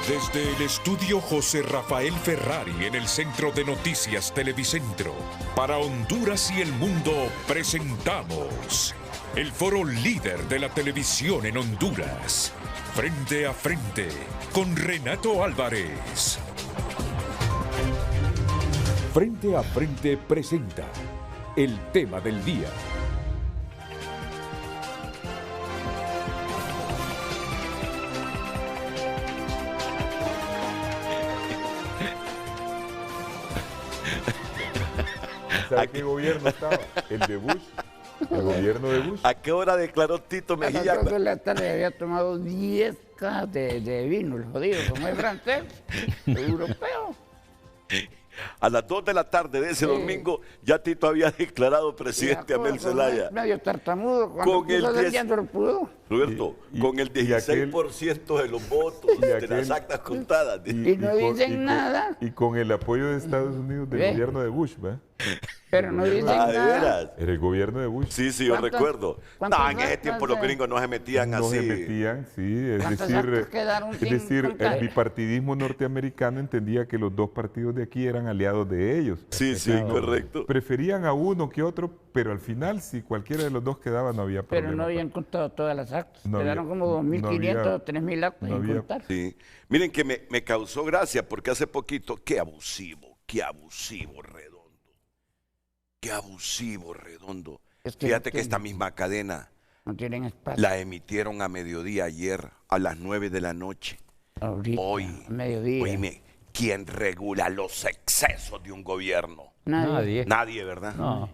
Desde el estudio José Rafael Ferrari en el Centro de Noticias Televicentro, para Honduras y el mundo presentamos el foro líder de la televisión en Honduras. Frente a frente con Renato Álvarez. Frente a frente presenta el tema del día. ¿Sabe qué gobierno estaba? El de Bush. El gobierno de Bush. ¿A qué hora declaró Tito Mejía? A las 2 de la tarde había tomado 10 cajas de vino, el jodido, como es francés, europeo. A las 2 de la tarde de ese domingo ya Tito había declarado presidente a Mel Zelaya. Medio tartamudo, cuando Con el quiso 10 ya no lo pudo. Roberto, con el 16% de los votos, de las actas contadas. Y no dicen nada. Y con el apoyo de Estados Unidos del gobierno de Bush, ¿va? Pero no dicen ¿de nada. veras? Era el gobierno de Bush. Sí, yo recuerdo. No, en ese tiempo los gringos no se metían No así. se metían, sí. Es ¿Cuántos decir, actos quedaron sin el contar? bipartidismo norteamericano entendía que los dos partidos de aquí eran aliados de ellos. Sí, correcto. Preferían a uno que otro, pero al final, si cualquiera de los dos quedaba, no había problema. Pero no habían contado todas las actas. No Quedaron había- como no 2.500 había- o 3.000 actas no sin había- contar. Sí. Miren que me causó gracia porque hace poquito, qué abusivo Redondo. Qué abusivo Redondo. Es que Fíjate no que esta tienen- misma cadena No tienen espacio. la emitieron a mediodía ayer, a las 9 de la noche. Ahorita, Hoy, a mediodía. oíme, ¿quién regula los excesos de un gobierno? Nadie. Nadie, ¿verdad? No.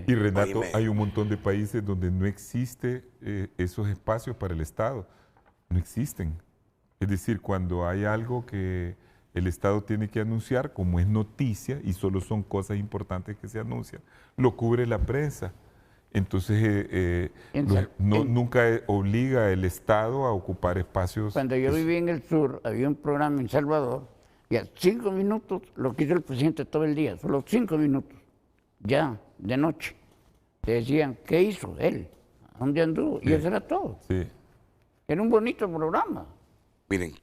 Y Renato, Oíme. hay un montón de países donde no existe esos espacios para el Estado. No existen. Es decir, cuando hay algo que el Estado tiene que anunciar, como es noticia y solo son cosas importantes que se anuncian, lo cubre la prensa. Entonces, nunca obliga el Estado a ocupar espacios. Cuando yo vivía en el sur, había un programa en Salvador y a 5 minutos lo que hizo el presidente todo el día, solo 5 minutos, ya de noche. Te decían, ¿qué hizo él? ¿A dónde anduvo? Y eso era todo. Sí. Era un bonito programa. Miren,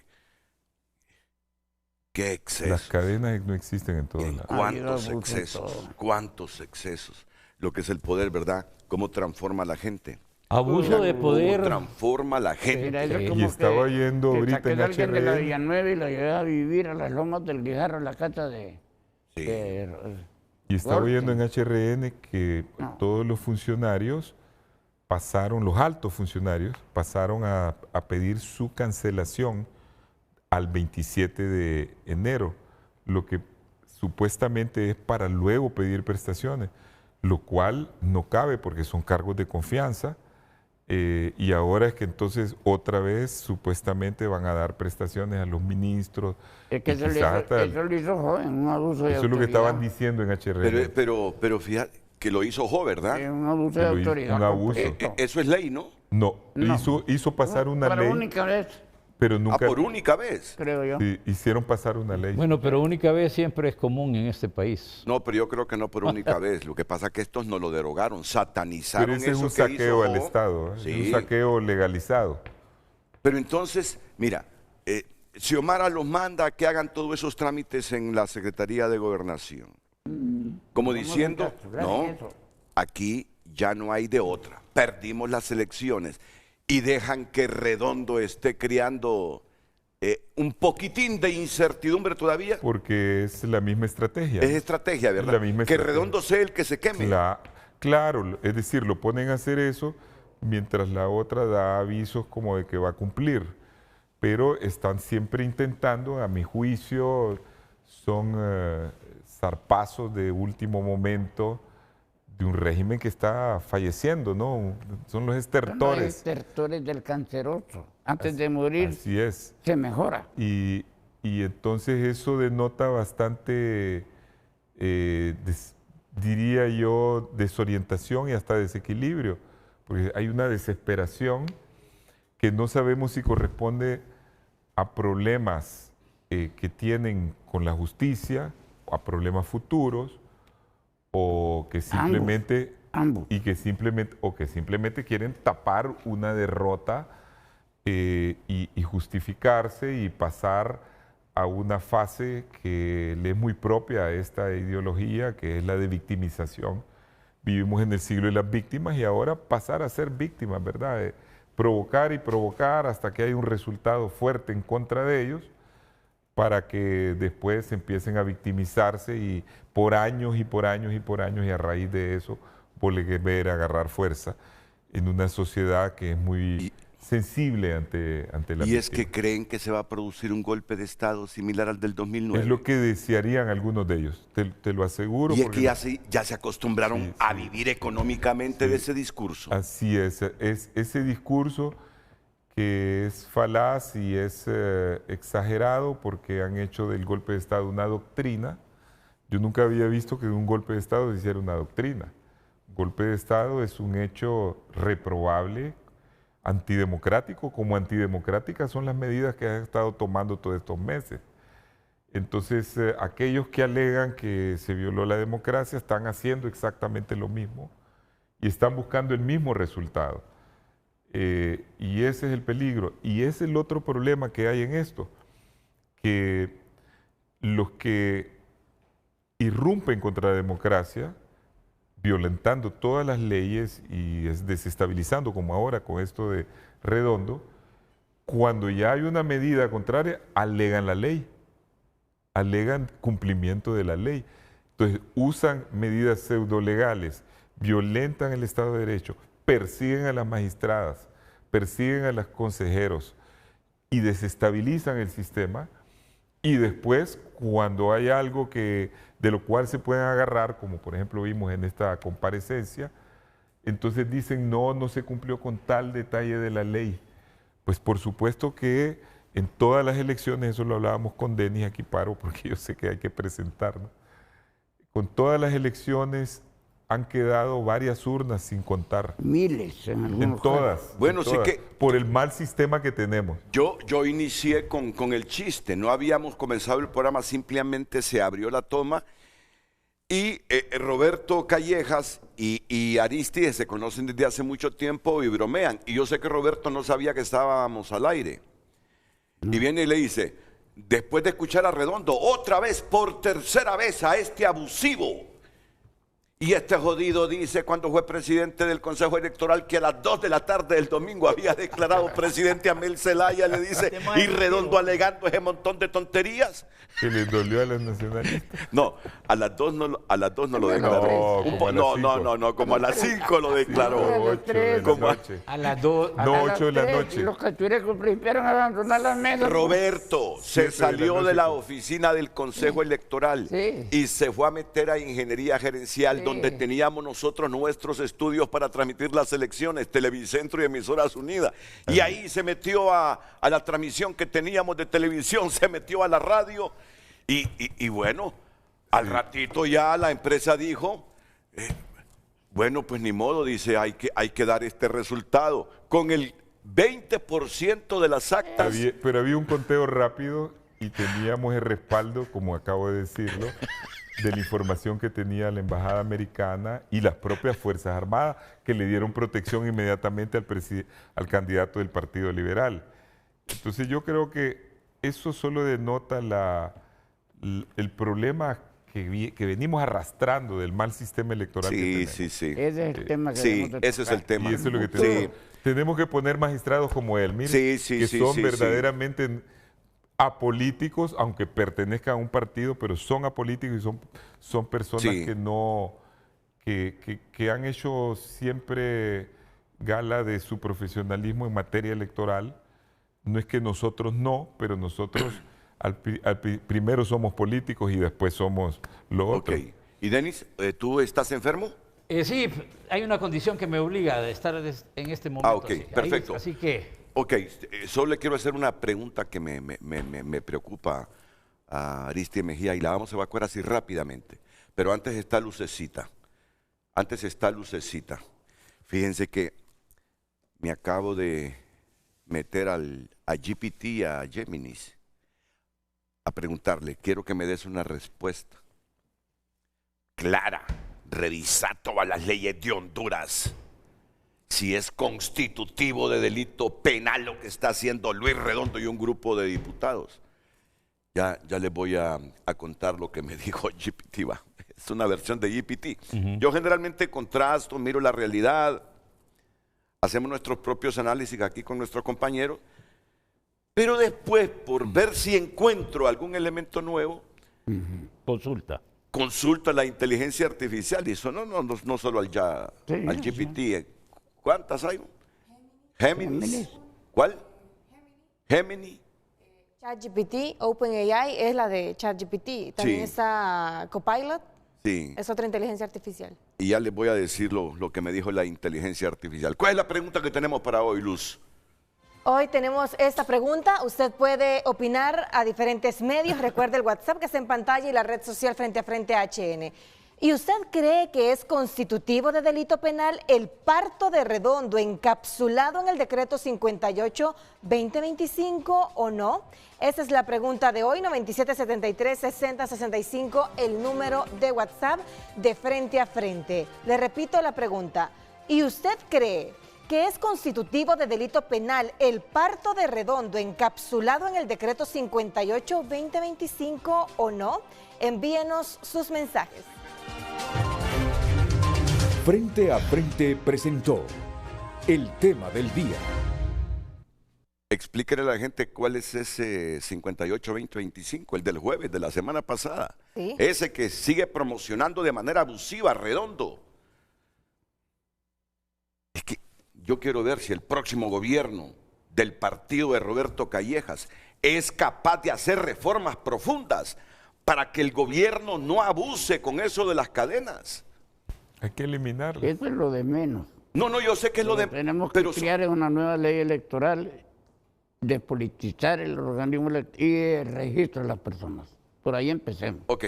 qué Las excesos. cadenas no existen en todos Miren, lados. cuántos abuso en excesos, todo. cuántos excesos. Lo que es el poder, ¿verdad? Cómo transforma a la gente. Abuso de Cómo poder. transforma a la gente. Era eso Sí. como Y estaba que- yendo que ahorita saqué en a alguien de la HRN. Villanueva y lo llevé a vivir a las lomas del Guijarro, a la casa de... Sí. Y estaba Golpe. oyendo en HRN que No. todos los funcionarios pasaron, los altos funcionarios, pasaron a pedir su cancelación al 27 de enero, lo que supuestamente es para luego pedir prestaciones, lo cual no cabe porque son cargos de confianza. Y ahora es que entonces otra vez supuestamente van a dar prestaciones a los ministros. Es que y eso, quizás hasta- eso lo hizo joven, un abuso de eso es lo que autoridad. estaban diciendo en HRN. Pero fíjate que lo hizo Jo, ¿verdad? Un abuso de Lo hizo, autoridad. un abuso. completo. Eso es ley, ¿no? No, No. hizo pasar una Para ley, única vez, pero Ah, nunca por única vez. creo yo. sí, hicieron pasar una ley. Bueno, pero única vez siempre es común en este país. No, pero yo creo que no por única vez. Lo que pasa es que estos no lo derogaron, satanizaron pero ese es eso un que hizo saqueo al Jo. Estado, es Sí. un saqueo legalizado. Pero entonces, mira, Xiomara los manda a que hagan todos esos trámites en la Secretaría de Gobernación. Como diciendo, no, aquí ya no hay de otra. Perdimos las elecciones y dejan que Redondo esté creando un poquitín de incertidumbre todavía. Porque es la misma estrategia. Es estrategia, ¿verdad? la misma que estrategia. Redondo sea el que se queme. Claro, es decir, lo ponen a hacer eso mientras la otra da avisos como de que va a cumplir. Pero están siempre intentando, a mi juicio, son zarpazos de último momento de un régimen que está falleciendo, ¿no? Son los Son los estertores. estertores del canceroso. Antes de morir, Así es. se mejora. Y entonces eso denota bastante, diría yo, desorientación y hasta desequilibrio, porque hay una desesperación que no sabemos si corresponde a problemas que tienen con la justicia, o a problemas futuros, o que simplemente Ambos. y que simplemente quieren tapar una derrota y justificarse y pasar a una fase que le es muy propia a esta ideología, que es la de victimización. Vivimos en el siglo de las víctimas y ahora pasar a ser víctimas, ¿verdad? De provocar y provocar hasta que haya un resultado fuerte en contra de ellos, para que después empiecen a victimizarse y por años y por años y por años, y a raíz de eso volver a agarrar fuerza en una sociedad que es muy sensible ante la Y es que creen que se va a producir un golpe de Estado similar al del 2009. Es lo que desearían algunos de ellos, te lo aseguro. Y es que ya se acostumbraron a vivir económicamente de ese discurso. Así es ese discurso que es falaz y es exagerado, porque han hecho del golpe de Estado una doctrina. Yo nunca había visto que un golpe de Estado se hiciera una doctrina. Un golpe de Estado es un hecho reprobable, antidemocrático, como antidemocráticas son las medidas que han estado tomando todos estos meses. Entonces, aquellos que alegan que se violó la democracia están haciendo exactamente lo mismo y están buscando el mismo resultado. Y ese es el peligro. Y ese es el otro problema que hay en esto, que los que irrumpen contra la democracia, violentando todas las leyes y desestabilizando, como ahora con esto de Redondo, cuando ya hay una medida contraria, alegan la ley, alegan cumplimiento de la ley. Entonces usan medidas pseudolegales, violentan el Estado de Derecho, persiguen a las magistradas, persiguen a los consejeros y desestabilizan el sistema. Y después, cuando hay algo de lo cual se pueden agarrar, como por ejemplo vimos en esta comparecencia, entonces dicen no se cumplió con tal detalle de la ley. Pues por supuesto que en todas las elecciones, eso lo hablábamos con Denis, aquí paro porque yo sé que hay que presentar, ¿no? Con todas las elecciones han quedado varias urnas sin contar. Miles en algunos En todas. casos. Bueno, en sí todas, que por el mal sistema que tenemos. yo inicié con el chiste. No habíamos comenzado el programa, simplemente se abrió la toma y Roberto Callejas y Aristides se conocen desde hace mucho tiempo y bromean. Y yo sé que Roberto no sabía que estábamos al aire. Y viene y le dice, después de escuchar a Redondo, otra vez, por tercera vez, a este abusivo. Y este jodido dice, cuando fue presidente del Consejo Electoral, que a las 2 de la tarde del domingo había declarado presidente a Mel Zelaya, le dice, y Redondo alegando ese montón de tonterías. Que les dolió a los nacionalistas. No, a las 2 no lo declaró. No, como a las 5 lo declaró. 8 de la noche. A las 2. No, 8 de la noche. Los cachurecos principiaron a abandonar las mesas. Roberto se 7 de la salió noche. de la oficina del Consejo Electoral Sí. y se fue a meter a Ingeniería Gerencial, donde teníamos nosotros nuestros estudios para transmitir las elecciones, Televicentro y Emisoras Unidas. Y ahí se metió a la transmisión que teníamos de televisión, se metió a la radio y bueno, al ratito ya la empresa dijo, bueno, pues ni modo, dice, hay que dar este resultado. Con el 20% de las actas. Pero había un conteo rápido y teníamos el respaldo, como acabo de decirlo, de la información que tenía la Embajada Americana y las propias Fuerzas Armadas, que le dieron protección inmediatamente al candidato del Partido Liberal. Entonces yo creo que eso solo denota el problema que venimos arrastrando del mal sistema electoral que tenemos. Sí. Ese es el tema que Sí, debemos de ese es el tocar. tema. Y eso es lo que Sí. tenemos que poner magistrados como él, mire, que son verdaderamente apolíticos, aunque pertenezcan a un partido, pero son apolíticos y son personas que no que han hecho siempre gala de su profesionalismo en materia electoral. No es que nosotros no, pero nosotros primero somos políticos y después somos lo otro. Ok. Y Denis, ¿tú estás enfermo? Sí, hay una condición que me obliga a estar en este momento. ok, perfecto. Así que... Ok, solo le quiero hacer una pregunta que me preocupa a Aristides Mejía y la vamos a evacuar así rápidamente. Pero antes está Lucecita. Fíjense que me acabo de meter a GPT, a Géminis, a preguntarle, quiero que me des una respuesta clara, revisa todas las leyes de Honduras si es constitutivo de delito penal lo que está haciendo Luis Redondo y un grupo de diputados. Ya les voy a contar lo que me dijo GPT. Es una versión de GPT. Yo generalmente contrasto, miro la realidad, hacemos nuestros propios análisis aquí con nuestros compañeros, pero después, por ver si encuentro algún elemento nuevo, consulta la inteligencia artificial, y eso no solo al GPT. Sí. ¿Cuántas hay? Géminis. ¿Cuál? Gemini. ChatGPT, OpenAI es la de ChatGPT. También está Copilot. Sí. Es otra inteligencia artificial. Y ya les voy a decir lo que me dijo la inteligencia artificial. ¿Cuál es la pregunta que tenemos para hoy, Luz? Hoy tenemos esta pregunta. Usted puede opinar a diferentes medios. Recuerde el WhatsApp que está en pantalla y la red social Frente a Frente HN. ¿Y usted cree que es constitutivo de delito penal el parto de Redondo encapsulado en el decreto 58-2025 o no? Esa es la pregunta de hoy, 9773-6065, el número de WhatsApp de Frente a Frente. Le repito la pregunta. ¿Y usted cree que es constitutivo de delito penal el parto de Redondo encapsulado en el decreto 58-2025 o no? Envíenos sus mensajes. Frente a Frente presentó el tema del día. Explíquele a la gente cuál es ese 58-2025, el del jueves de la semana pasada. ¿Sí? Ese que sigue promocionando de manera abusiva Redondo. Es que yo quiero ver si el próximo gobierno del partido de Roberto Callejas es capaz de hacer reformas profundas para que el gobierno no abuse con eso de las cadenas. Hay que eliminarlo. Eso es lo de menos. No, yo sé que es lo de... Tenemos que crear una nueva ley electoral, despolitizar el organismo y el registro de las personas. Por ahí empecemos. Ok,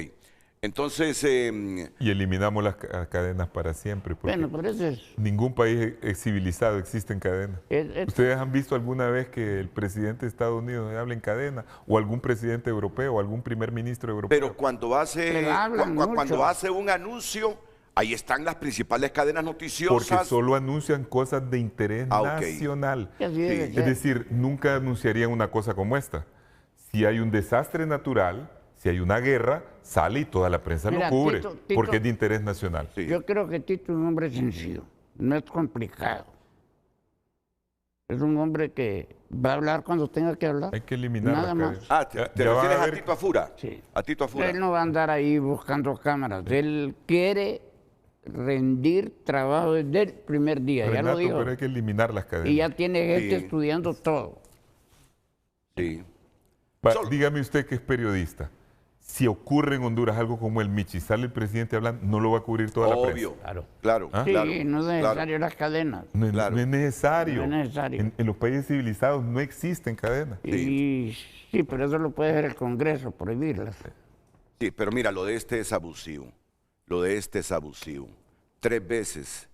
entonces... Y eliminamos las cadenas para siempre. Bueno, pero eso es... Ningún país civilizado existe en cadena. ¿Ustedes han visto alguna vez que el presidente de Estados Unidos hable en cadena? ¿O algún presidente europeo o algún primer ministro europeo? Pero cuando hace un anuncio... Ahí están las principales cadenas noticiosas. Porque solo anuncian cosas de interés nacional. Sí. Es decir, nunca anunciarían una cosa como esta. Si hay un desastre natural, si hay una guerra, sale y toda la prensa lo cubre, Tito, porque es de interés nacional. Sí. Yo creo que Tito es un hombre sencillo, no es complicado. Es un hombre que va a hablar cuando tenga que hablar. Hay que eliminar nada más. ¿Te refieres a Tito Afura? Sí. A Tito Afura. Él no va a andar ahí buscando cámaras. Él quiere rendir trabajo desde el primer día. Renato, ya lo dijo. Pero hay que eliminar las cadenas. Y ya tiene gente estudiando todo. Sí. Dígame usted que es periodista. Si ocurre en Honduras algo como el Michi, sale el presidente hablando, no lo va a cubrir toda la prensa. Claro. Sí, no es necesario las cadenas. No es necesario. No es necesario. En los países civilizados no existen cadenas. Sí, pero eso lo puede hacer el Congreso, prohibirlas. Sí, pero mira, lo de este es abusivo. 3 veces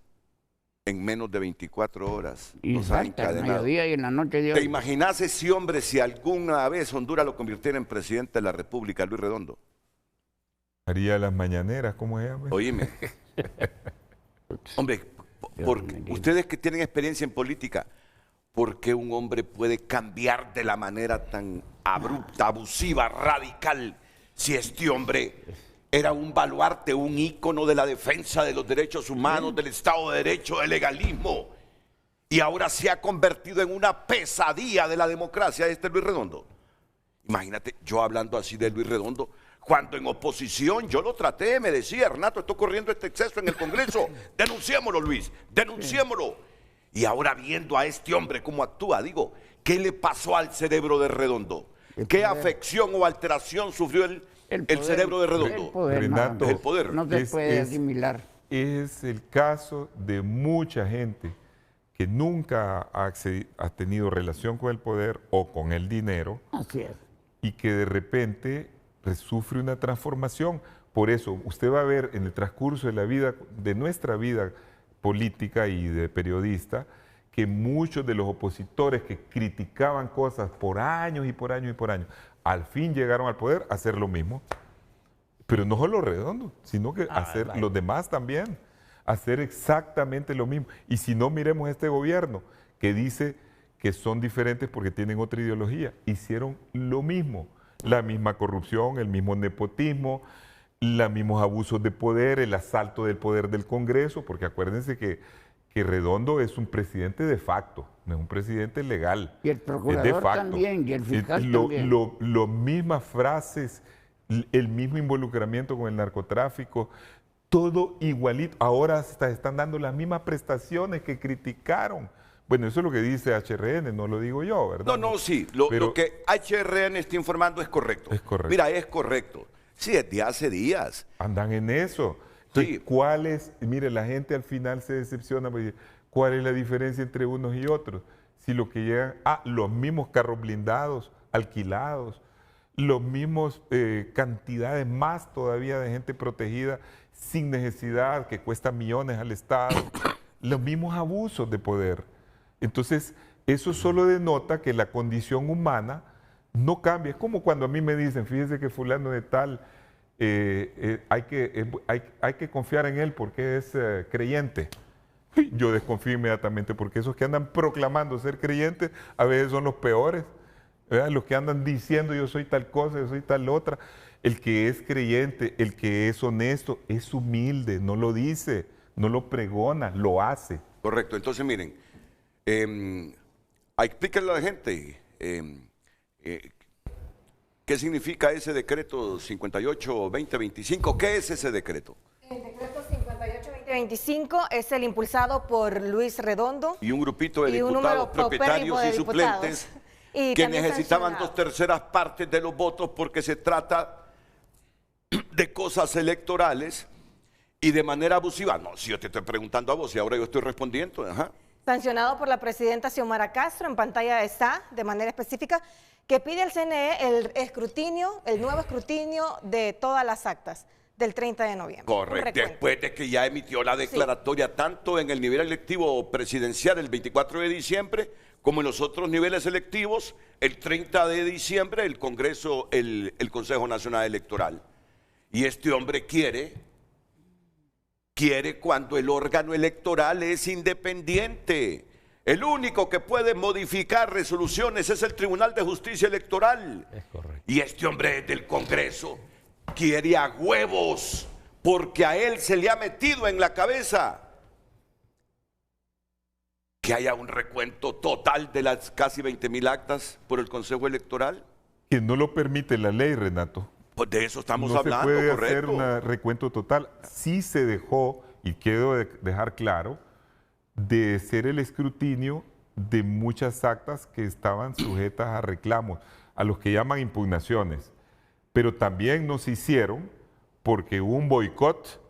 en menos de 24 horas. Y falta el mediodía y en la noche. ¿Te imaginas ese hombre si alguna vez Honduras lo convirtiera en presidente de la República, Luis Redondo? Haría las mañaneras, ¿cómo se llama? Oíme. Hombre, ustedes que tienen experiencia en política, ¿por qué un hombre puede cambiar de la manera tan abrupta, abusiva, radical, si este hombre era un baluarte, un ícono de la defensa de los derechos humanos, del Estado de Derecho, del legalismo, y ahora se ha convertido en una pesadilla de la democracia este Luis Redondo? Imagínate, yo hablando así de Luis Redondo, cuando en oposición yo lo traté, me decía, Renato, está ocurriendo este exceso en el Congreso, denunciémoslo, Luis, denunciémoslo. Y ahora viendo a este hombre cómo actúa, digo, ¿qué le pasó al cerebro de Redondo? ¿Qué afección o alteración sufrió el cerebro de Redondo? El poder, Renato, el poder. No se puede asimilar. Es el caso de mucha gente que nunca ha tenido relación con el poder o con el dinero. Así es. Y que de repente sufre una transformación. Por eso, usted va a ver en el transcurso de la vida, de nuestra vida política y de periodista, que muchos de los opositores que criticaban cosas por años y por años y por años, al fin llegaron al poder a hacer lo mismo. Pero no solo Redondo, sino que hacer los demás también. hacer exactamente lo mismo. Y si no, miremos este gobierno que dice que son diferentes porque tienen otra ideología. Hicieron lo mismo, la misma corrupción, el mismo nepotismo, los mismos abusos de poder, el asalto del poder del Congreso, porque acuérdense que Redondo es un presidente de facto, no es un presidente legal. Y el procurador también, y el fiscal también. Las mismas frases, el mismo involucramiento con el narcotráfico, todo igualito. Ahora hasta están dando las mismas prestaciones que criticaron. Bueno, eso es lo que dice HRN, no lo digo yo, ¿verdad? No, sí. Lo que HRN está informando es correcto. Es correcto. Mira, es correcto. Sí, es de hace días. Andan en eso. Entonces, Sí. mire, la gente al final se decepciona porque ¿cuál es la diferencia entre unos y otros? Si lo que llegan, los mismos carros blindados, alquilados, los mismos cantidades más todavía de gente protegida sin necesidad, que cuesta millones al Estado, los mismos abusos de poder. Entonces, eso solo denota que la condición humana no cambia. Es como cuando a mí me dicen, fíjese que fulano de tal, hay que confiar en él porque es creyente. Yo desconfío inmediatamente porque esos que andan proclamando ser creyentes a veces son los peores, ¿verdad? Los que andan diciendo yo soy tal cosa, yo soy tal otra. El que es creyente, el que es honesto, es humilde, no lo dice, no lo pregona, lo hace. Correcto. Entonces, miren, explíquenle a la gente qué significa ese decreto 58-2025. ¿Qué es ese decreto? El decreto 58-2025 es el impulsado por Luis Redondo. Y un grupito de y un diputados, número propietarios de y diputados. suplentes Y que también necesitaban sancionado. 2/3 partes de los votos porque se trata de cosas electorales y de manera abusiva. No, si yo te estoy preguntando a vos y ahora yo estoy respondiendo. Ajá. Sancionado por la presidenta Xiomara Castro, en pantalla está, de manera específica, que pide al CNE el nuevo escrutinio de todas las actas del 30 de noviembre. Correcto, después de que ya emitió la declaratoria tanto en el nivel electivo presidencial el 24 de diciembre como en los otros niveles electivos el 30 de diciembre el Congreso, el Consejo Nacional Electoral. Y este hombre quiere cuando el órgano electoral es independiente. El único que puede modificar resoluciones es el Tribunal de Justicia Electoral. Es correcto. Y este hombre del Congreso quiere a huevos porque a él se le ha metido en la cabeza que haya un recuento total de las casi 20,000 actas por el Consejo Electoral. Que no lo permite la ley, Renato. Pues de eso estamos no hablando, se puede correcto. hacer un recuento total. Sí se dejó, y quiero dejar claro, de ser el escrutinio de muchas actas que estaban sujetas a reclamos, a los que llaman impugnaciones. Pero también no se hicieron porque hubo un boicot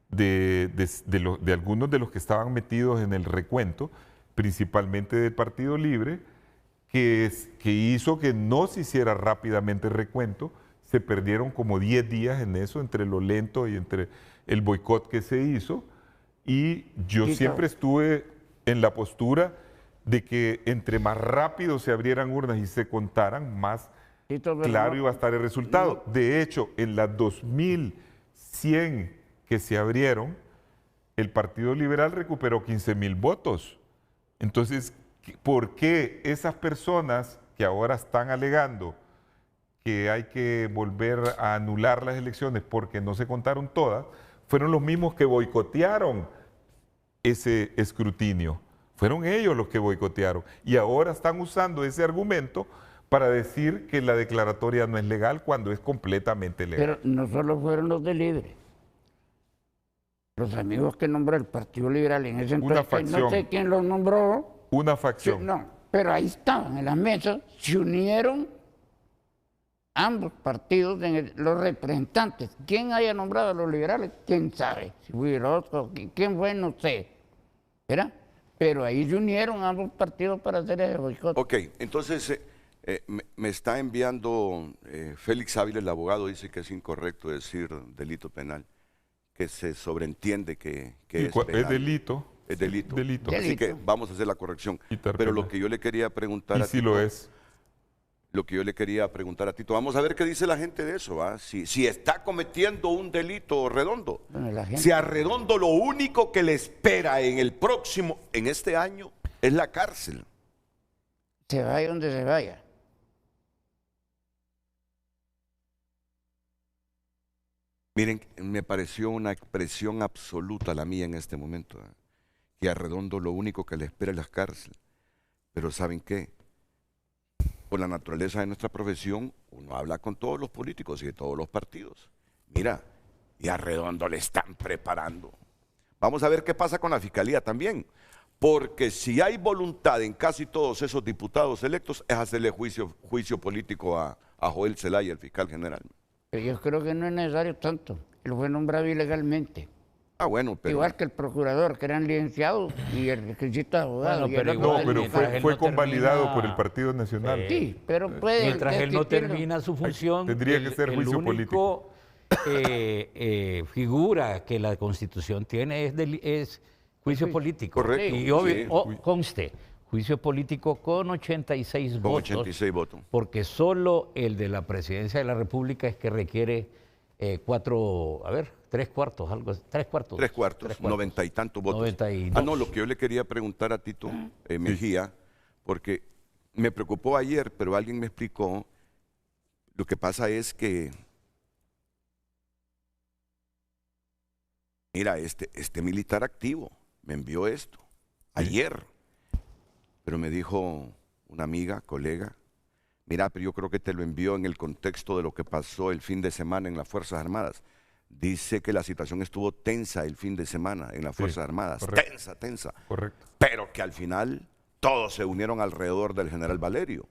de algunos de los que estaban metidos en el recuento, principalmente del Partido Libre, que hizo que no se hiciera rápidamente el recuento. Se perdieron como 10 días en eso, entre lo lento y entre el boicot que se hizo. Y yo siempre estuve en la postura de que entre más rápido se abrieran urnas y se contaran, más claro iba a estar el resultado. De hecho, en las 2,100 que se abrieron, el Partido Liberal recuperó 15,000 votos. Entonces, ¿por qué esas personas que ahora están alegando que hay que volver a anular las elecciones porque no se contaron todas, fueron los mismos que boicotearon ese escrutinio? Fueron ellos los que boicotearon y ahora están usando ese argumento para decir que la declaratoria no es legal cuando es completamente legal. Pero no solo fueron los de Libre. Los amigos que nombró el Partido Liberal en ese entonces, facción. no sé quién los nombró. Una facción. No, pero ahí estaban en las mesas, se unieron ambos partidos, los representantes. ¿Quién haya nombrado a los liberales? ¿Quién sabe? Si fue Orozco, quién fue, no sé. ¿Verdad? Pero ahí se unieron ambos partidos para hacer ese boicot. Ok, entonces me está enviando Félix Ávila, el abogado, dice que es incorrecto decir delito penal, que se sobreentiende que es penal. Es delito. Es delito. Delito. Así que vamos a hacer la corrección. Quitar Pero penal. lo que yo le quería preguntar Y a si Tito, lo es. lo que yo le quería preguntar a Tito. Vamos a ver qué dice la gente de eso, ¿va? Si está cometiendo un delito Redondo. Bueno, la gente- Si a Redondo lo único que le espera en este año, es la cárcel. Se vaya donde se vaya. Miren, me pareció una expresión absoluta la mía en este momento, ¿eh? Que a Redondo lo único que le espera es la cárcel. Pero ¿saben qué? Por la naturaleza de nuestra profesión, uno habla con todos los políticos y de todos los partidos. Mira, y a Redondo le están preparando. Vamos a ver qué pasa con la fiscalía también. Porque si hay voluntad en casi todos esos diputados electos, es hacerle juicio político a Joel Zelaya, el fiscal general. Pero yo creo que no es necesario tanto. Él fue nombrado ilegalmente. Ah, bueno, pero... Igual que el procurador, que eran licenciados, y el requisito de abogado. Bueno, y el pero otro igual, No, del pero mientras fiscal. él fue no convalidado termina, por el Partido Nacional. Sí, pero puede. Mientras él no existir- termina su función, Tendría que ser juicio único, figura que la Constitución tiene es juicio político. Correcto, Y obvio, sí. conste, juicio político con 86 Con votos. 86 votos. Porque solo el de la Presidencia de la República es que requiere tres cuartos, 90 y tantos votos. 92. Ah, no, lo que yo le quería preguntar a Tito Mejía, porque me preocupó ayer, pero alguien me explicó, lo que pasa es que, mira, este militar activo me envió esto, ayer, pero me dijo una amiga, colega, mira, pero yo creo que te lo envió en el contexto de lo que pasó el fin de semana en las Fuerzas Armadas. Dice que la situación estuvo tensa el fin de semana en las Fuerzas Armadas. correcto. Tensa. Correcto. Pero que al final todos se unieron alrededor del general Valerio.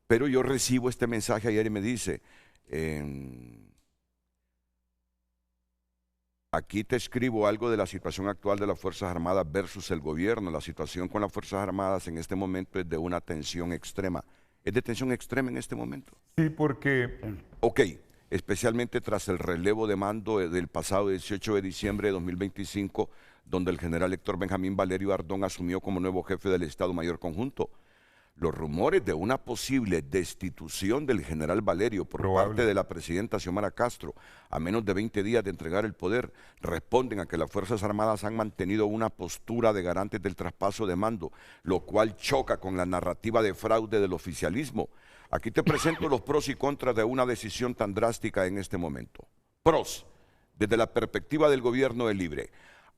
Pero yo recibo este mensaje ayer y me dice, aquí te escribo algo de la situación actual de las Fuerzas Armadas versus el gobierno. La situación con las Fuerzas Armadas en este momento es de una tensión extrema. ¿Es de tensión extrema en este momento? Sí, porque Ok, especialmente tras el relevo de mando del pasado 18 de diciembre de 2025, donde el general Héctor Benjamín Valerio Ardón asumió como nuevo jefe del Estado Mayor Conjunto. Los rumores de una posible destitución del general Valerio por parte de la presidenta Xiomara Castro a menos de 20 días de entregar el poder responden a que las Fuerzas Armadas han mantenido una postura de garantes del traspaso de mando, lo cual choca con la narrativa de fraude del oficialismo. Aquí te presento los pros y contras de una decisión tan drástica en este momento. Pros, desde la perspectiva del gobierno de Libre,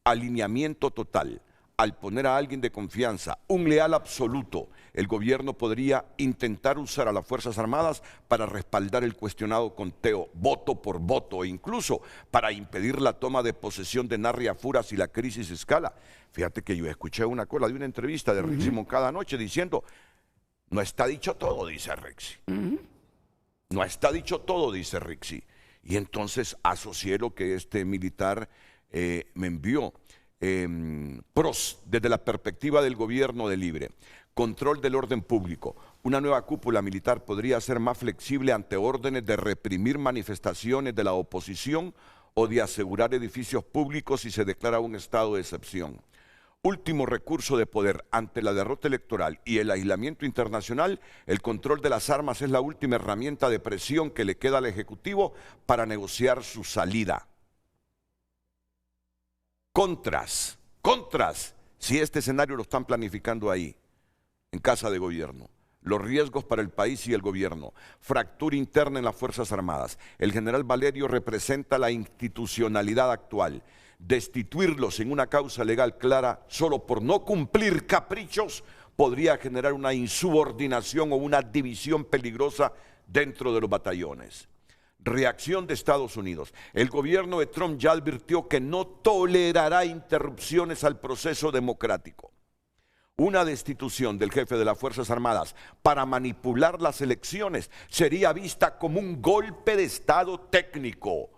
alineamiento total. Al poner a alguien de confianza, un leal absoluto, el gobierno podría intentar usar a las Fuerzas Armadas para respaldar el cuestionado conteo, voto por voto, e incluso para impedir la toma de posesión de Narria Fura si la crisis escala. Fíjate que yo escuché una entrevista de Rexy Moncada anoche diciendo, no está dicho todo, dice Rexy. No está dicho todo, dice Rexy. Y entonces asocié lo que este militar me envió. Pros, desde la perspectiva del gobierno de Libre, control del orden público. Una nueva cúpula militar podría ser más flexible ante órdenes de reprimir manifestaciones de la oposición o de asegurar edificios públicos si se declara un estado de excepción. Último recurso de poder ante la derrota electoral y el aislamiento internacional, el control de las armas es la última herramienta de presión que le queda al Ejecutivo para negociar su salida. Contras, si este escenario lo están planificando ahí, en Casa de Gobierno. Los riesgos para el país y el gobierno, fractura interna en las Fuerzas Armadas. El general Valerio representa la institucionalidad actual. Destituirlo sin una causa legal clara solo por no cumplir caprichos podría generar una insubordinación o una división peligrosa dentro de los batallones. Reacción de Estados Unidos. El gobierno de Trump ya advirtió que no tolerará interrupciones al proceso democrático. Una destitución del jefe de las Fuerzas Armadas para manipular las elecciones sería vista como un golpe de Estado técnico,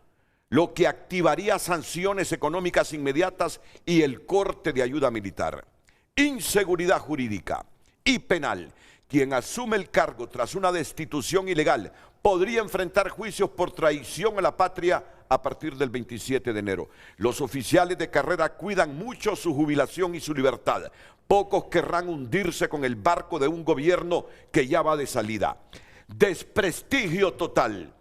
lo que activaría sanciones económicas inmediatas y el corte de ayuda militar. Inseguridad jurídica y penal. Quien asume el cargo tras una destitución ilegal podría enfrentar juicios por traición a la patria a partir del 27 de enero. Los oficiales de carrera cuidan mucho su jubilación y su libertad. Pocos querrán hundirse con el barco de un gobierno que ya va de salida. desprestigio total.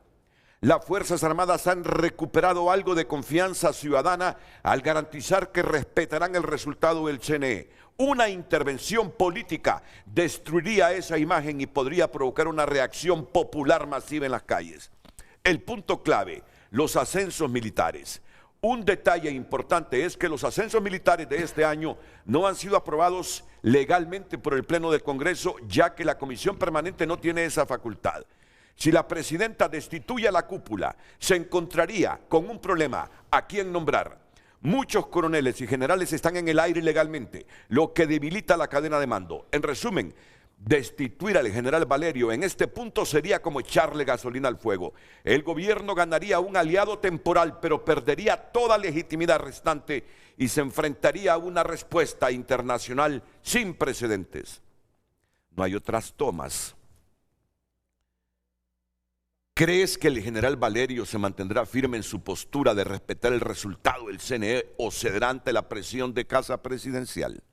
Las Fuerzas Armadas han recuperado algo de confianza ciudadana al garantizar que respetarán el resultado del CNE. Una intervención política destruiría esa imagen y podría provocar una reacción popular masiva en las calles. El punto clave, los ascensos militares. Un detalle importante es que los ascensos militares de este año no han sido aprobados legalmente por el Pleno del Congreso, ya que la Comisión Permanente no tiene esa facultad. Si la presidenta destituye a la cúpula, se encontraría con un problema a quién nombrar. Muchos coroneles y generales están en el aire ilegalmente, lo que debilita la cadena de mando. En resumen, destituir al general Valerio en este punto sería como echarle gasolina al fuego. El gobierno ganaría un aliado temporal, pero perdería toda legitimidad restante y se enfrentaría a una respuesta internacional sin precedentes. No hay otras tomas. ¿Crees que el general Valerio se mantendrá firme en su postura de respetar el resultado del CNE o cederá ante la presión de Casa Presidencial?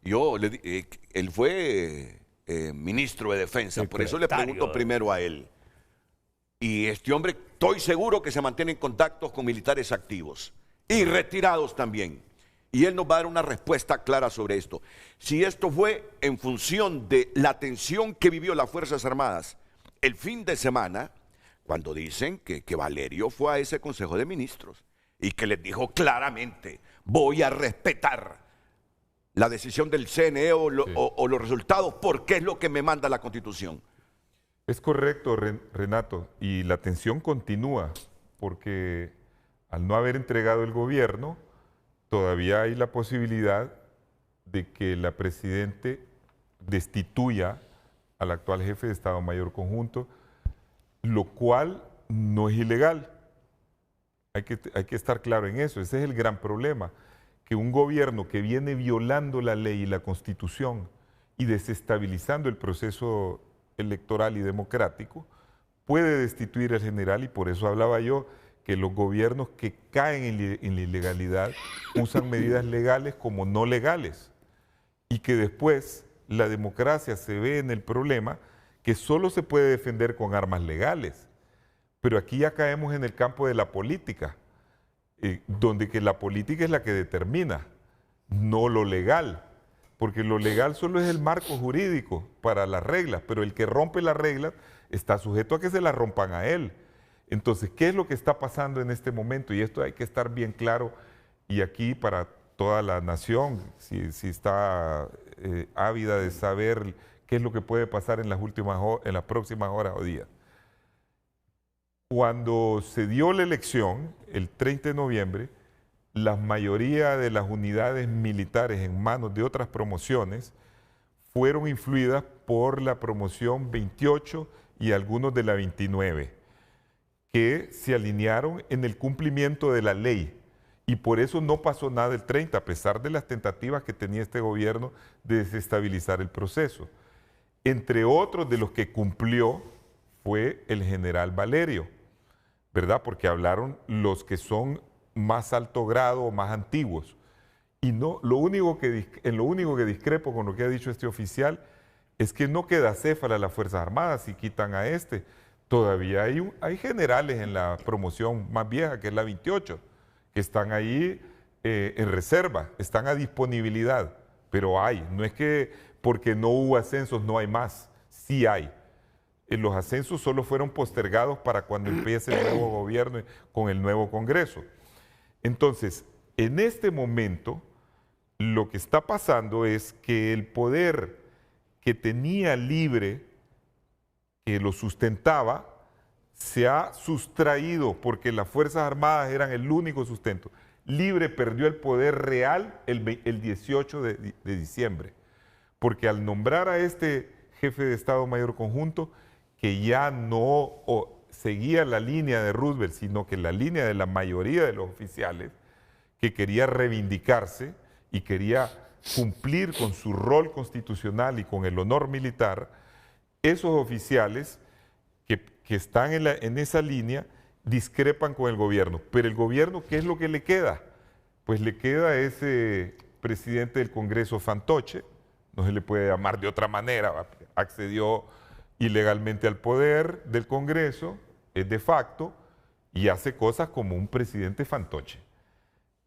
Él fue ministro de Defensa, por eso le pregunto primero a él. Y este hombre, estoy seguro que se mantiene en contactos con militares activos y retirados también. Y él nos va a dar una respuesta clara sobre esto. Si esto fue en función de la tensión que vivió las Fuerzas Armadas el fin de semana, cuando dicen que Valerio fue a ese Consejo de Ministros y que les dijo claramente, voy a respetar la decisión del CNE o los resultados, porque es lo que me manda la Constitución. Es correcto, Renato, y la tensión continúa, porque al no haber entregado el gobierno, todavía hay la posibilidad de que la Presidente destituya al actual jefe de Estado Mayor Conjunto, lo cual no es ilegal. Hay que estar claro en eso, ese es el gran problema, que un gobierno que viene violando la ley y la Constitución y desestabilizando el proceso electoral y democrático, puede destituir al general, y por eso hablaba yo que los gobiernos que caen en la ilegalidad usan medidas legales como no legales, y que después la democracia se ve en el problema que solo se puede defender con armas legales. Pero aquí ya caemos en el campo de la política, donde que la política es la que determina, no lo legal, porque lo legal solo es el marco jurídico para las reglas, pero el que rompe las reglas está sujeto a que se las rompan a él. Entonces, ¿qué es lo que está pasando en este momento? Y esto hay que estar bien claro, y aquí para toda la nación, si está ávida de saber qué es lo que puede pasar en las próximas horas o días. Cuando se dio la elección, el 30 de noviembre, la mayoría de las unidades militares en manos de otras promociones fueron influidas por la promoción 28 y algunos de la 29, que se alinearon en el cumplimiento de la ley. Y por eso no pasó nada el 30, a pesar de las tentativas que tenía este gobierno de desestabilizar el proceso. Entre otros de los que cumplió fue el general Valerio, ¿verdad? Porque hablaron los que son más alto grado o más antiguos. Y no, en lo único que discrepo con lo que ha dicho este oficial es que no queda céfala las Fuerzas Armadas si quitan a este. Todavía hay generales en la promoción más vieja, que es la 28, que están ahí en reserva, están a disponibilidad, pero hay. No es que porque no hubo ascensos no hay más, sí hay. Los ascensos solo fueron postergados para cuando empiece el nuevo gobierno con el nuevo Congreso. Entonces, en este momento, lo que está pasando es que el poder que tenía libre, que lo sustentaba, se ha sustraído porque las Fuerzas Armadas eran el único sustento. Libre perdió el poder real el 18 de diciembre, porque al nombrar a este jefe de Estado Mayor Conjunto, que ya no seguía la línea de Roosevelt, sino que la línea de la mayoría de los oficiales, que quería reivindicarse y quería cumplir con su rol constitucional y con el honor militar, esos oficiales que están en esa línea discrepan con el gobierno. Pero el gobierno, ¿qué es lo que le queda? Pues le queda a ese presidente del Congreso fantoche, no se le puede llamar de otra manera, accedió ilegalmente al poder del Congreso, es de facto, y hace cosas como un presidente fantoche.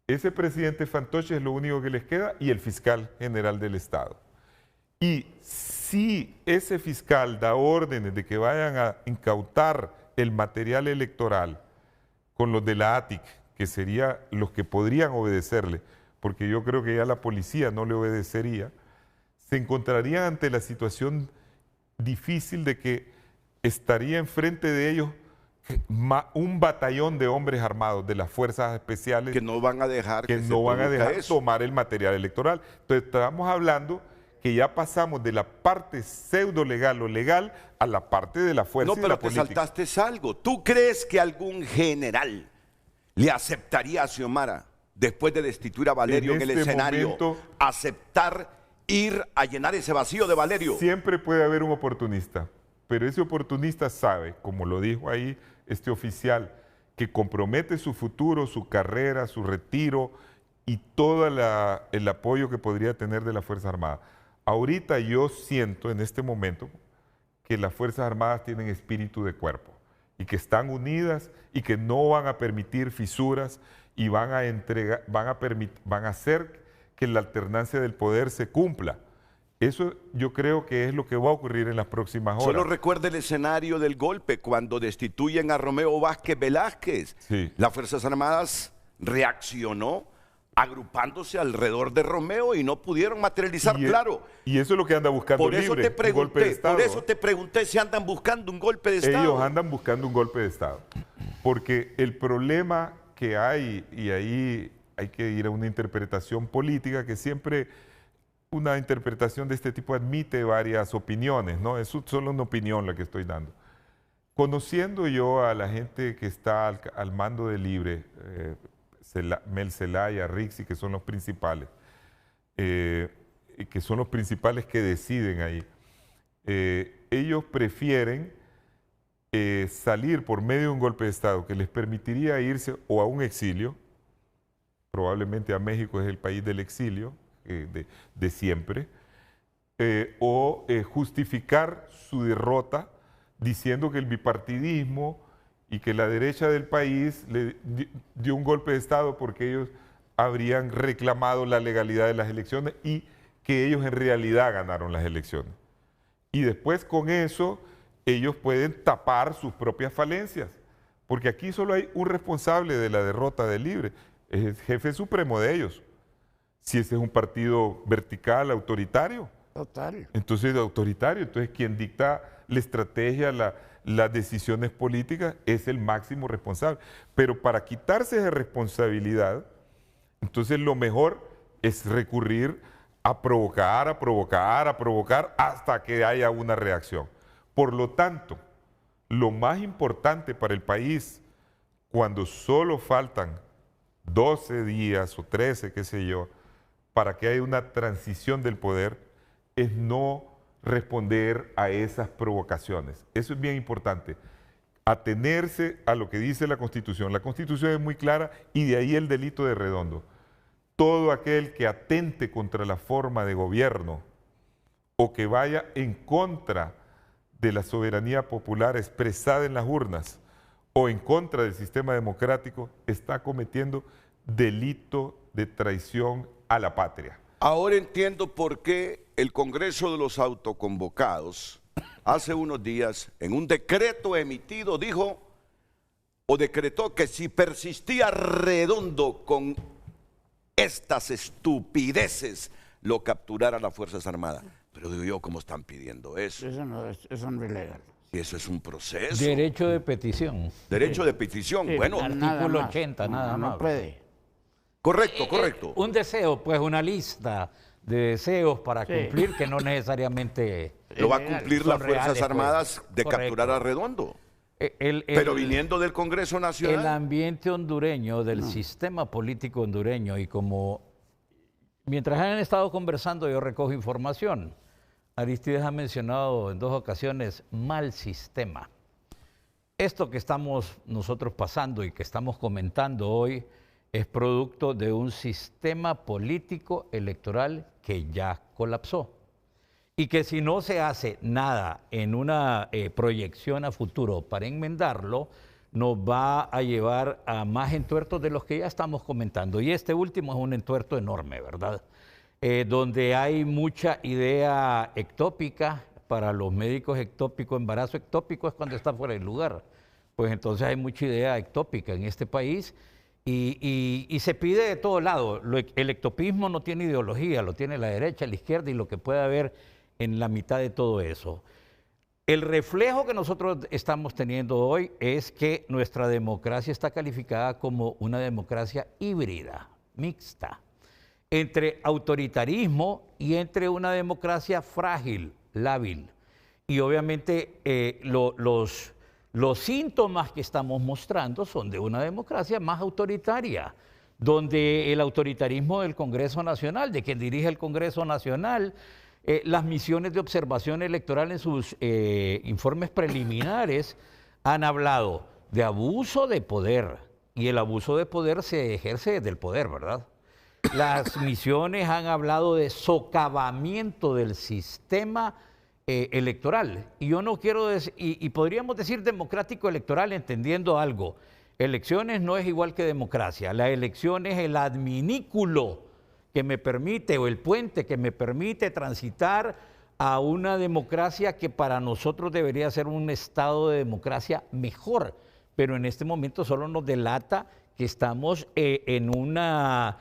Ese presidente fantoche es lo único que les queda y el fiscal general del Estado. Y si ese fiscal da órdenes de que vayan a incautar el material electoral con los de la ATIC, que serían los que podrían obedecerle, porque yo creo que ya la policía no le obedecería, se encontrarían ante la situación difícil de que estaría enfrente de ellos un batallón de hombres armados de las fuerzas especiales Que no van a dejar que se no van a produzca dejar eso. tomar el material electoral. Entonces estamos hablando que ya pasamos de la parte pseudo legal o legal a la parte de la fuerza No, y de pero la te política. saltaste algo. ¿Tú crees que algún general le aceptaría a Xiomara, después de destituir a Valerio en el este escenario, momento, aceptar ir a llenar ese vacío de Valerio? Siempre puede haber un oportunista, pero ese oportunista sabe, como lo dijo ahí este oficial, que compromete su futuro, su carrera, su retiro y todo el apoyo que podría tener de las Fuerzas Armadas. Ahorita yo siento en este momento que las Fuerzas Armadas tienen espíritu de cuerpo y que están unidas y que no van a permitir fisuras y van a hacer que la alternancia del poder se cumpla. Eso yo creo que es lo que va a ocurrir en las próximas horas. Solo recuerda el escenario del golpe cuando destituyen a Romeo Vázquez Velázquez. Sí. Las Fuerzas Armadas reaccionó agrupándose alrededor de Romeo y no pudieron materializar, claro. Y eso es lo que anda buscando Por eso Libre, un golpe de Estado. por eso te pregunté si andan buscando un golpe de Estado. Ellos andan buscando un golpe de Estado. Porque el problema que hay, y ahí hay que ir a una interpretación política, que siempre una interpretación de este tipo admite varias opiniones, ¿no? Es solo una opinión la que estoy dando. Conociendo yo a la gente que está al mando de Libre, Mel Zelaya, Rixi, que son los principales, que deciden ahí, ellos prefieren salir por medio de un golpe de Estado que les permitiría irse o a un exilio, probablemente a México es el país del exilio de siempre, o justificar su derrota diciendo que el bipartidismo y que la derecha del país le dio un golpe de Estado porque ellos habrían reclamado la legalidad de las elecciones y que ellos en realidad ganaron las elecciones. Y después con eso ellos pueden tapar sus propias falencias, porque aquí solo hay un responsable de la derrota de Libre, es el jefe supremo de ellos. Si ese es un partido vertical, autoritario. Total. Entonces, autoritario. Entonces, quien dicta la estrategia, las decisiones políticas, es el máximo responsable. Pero para quitarse esa responsabilidad, entonces lo mejor es recurrir a provocar, hasta que haya una reacción. Por lo tanto, lo más importante para el país, cuando solo faltan 12 días o 13, qué sé yo, para que haya una transición del poder, es no responder a esas provocaciones. Eso es bien importante. Atenerse a lo que dice la Constitución. La Constitución es muy clara y de ahí el delito de Redondo. Todo aquel que atente contra la forma de gobierno o que vaya en contra de la soberanía popular expresada en las urnas o en contra del sistema democrático está cometiendo delito de traición a la patria. Ahora entiendo por qué el Congreso de los Autoconvocados hace unos días, en un decreto emitido, dijo o decretó que si persistía Redondo con estas estupideces, lo capturara las Fuerzas Armadas. Pero digo yo, ¿cómo están pidiendo eso? Eso no es ilegal. Si eso es un proceso. Derecho de petición. Derecho de petición. Sí, bueno, nada Artículo más. 80, nada No más. puede. correcto, correcto. Un deseo, pues una lista de deseos para Sí. cumplir que no necesariamente... Lo va a ilegal. cumplir son las Fuerzas reales, pues. Armadas de Correcto. capturar a Redondo. El- Pero viniendo del Congreso El Nacional. ambiente hondureño, del sistema político hondureño, y como mientras han estado conversando yo recojo información. Aristides ha mencionado en 2 ocasiones mal sistema. Esto que estamos nosotros pasando y que estamos comentando hoy es producto de un sistema político electoral que ya colapsó. y que si no se hace nada en una proyección a futuro para enmendarlo, nos va a llevar a más entuertos de los que ya estamos comentando. Y este último es un entuerto enorme, ¿verdad? Donde hay mucha idea ectópica. Para los médicos ectópico, embarazo ectópico es cuando está fuera del lugar. Pues entonces hay mucha idea ectópica en este país y se pide de todo lado. El ectopismo no tiene ideología, lo tiene la derecha, la izquierda y lo que puede haber en la mitad de todo eso. El reflejo que nosotros estamos teniendo hoy es que nuestra democracia está calificada como una democracia híbrida, mixta, entre autoritarismo y entre una democracia frágil, lábil. Y obviamente los síntomas que estamos mostrando son de una democracia más autoritaria, donde el autoritarismo del Congreso Nacional, de quien dirige el Congreso Nacional, las misiones de observación electoral en sus informes preliminares han hablado de abuso de poder, y el abuso de poder se ejerce desde el poder, ¿verdad? Las misiones han hablado de socavamiento del sistema electoral. Y yo no quiero decir, y podríamos decir democrático electoral entendiendo algo. Elecciones no es igual que democracia. La elección es el adminículo que me permite, o el puente que me permite transitar a una democracia que para nosotros debería ser un estado de democracia mejor. Pero en este momento solo nos delata que estamos en una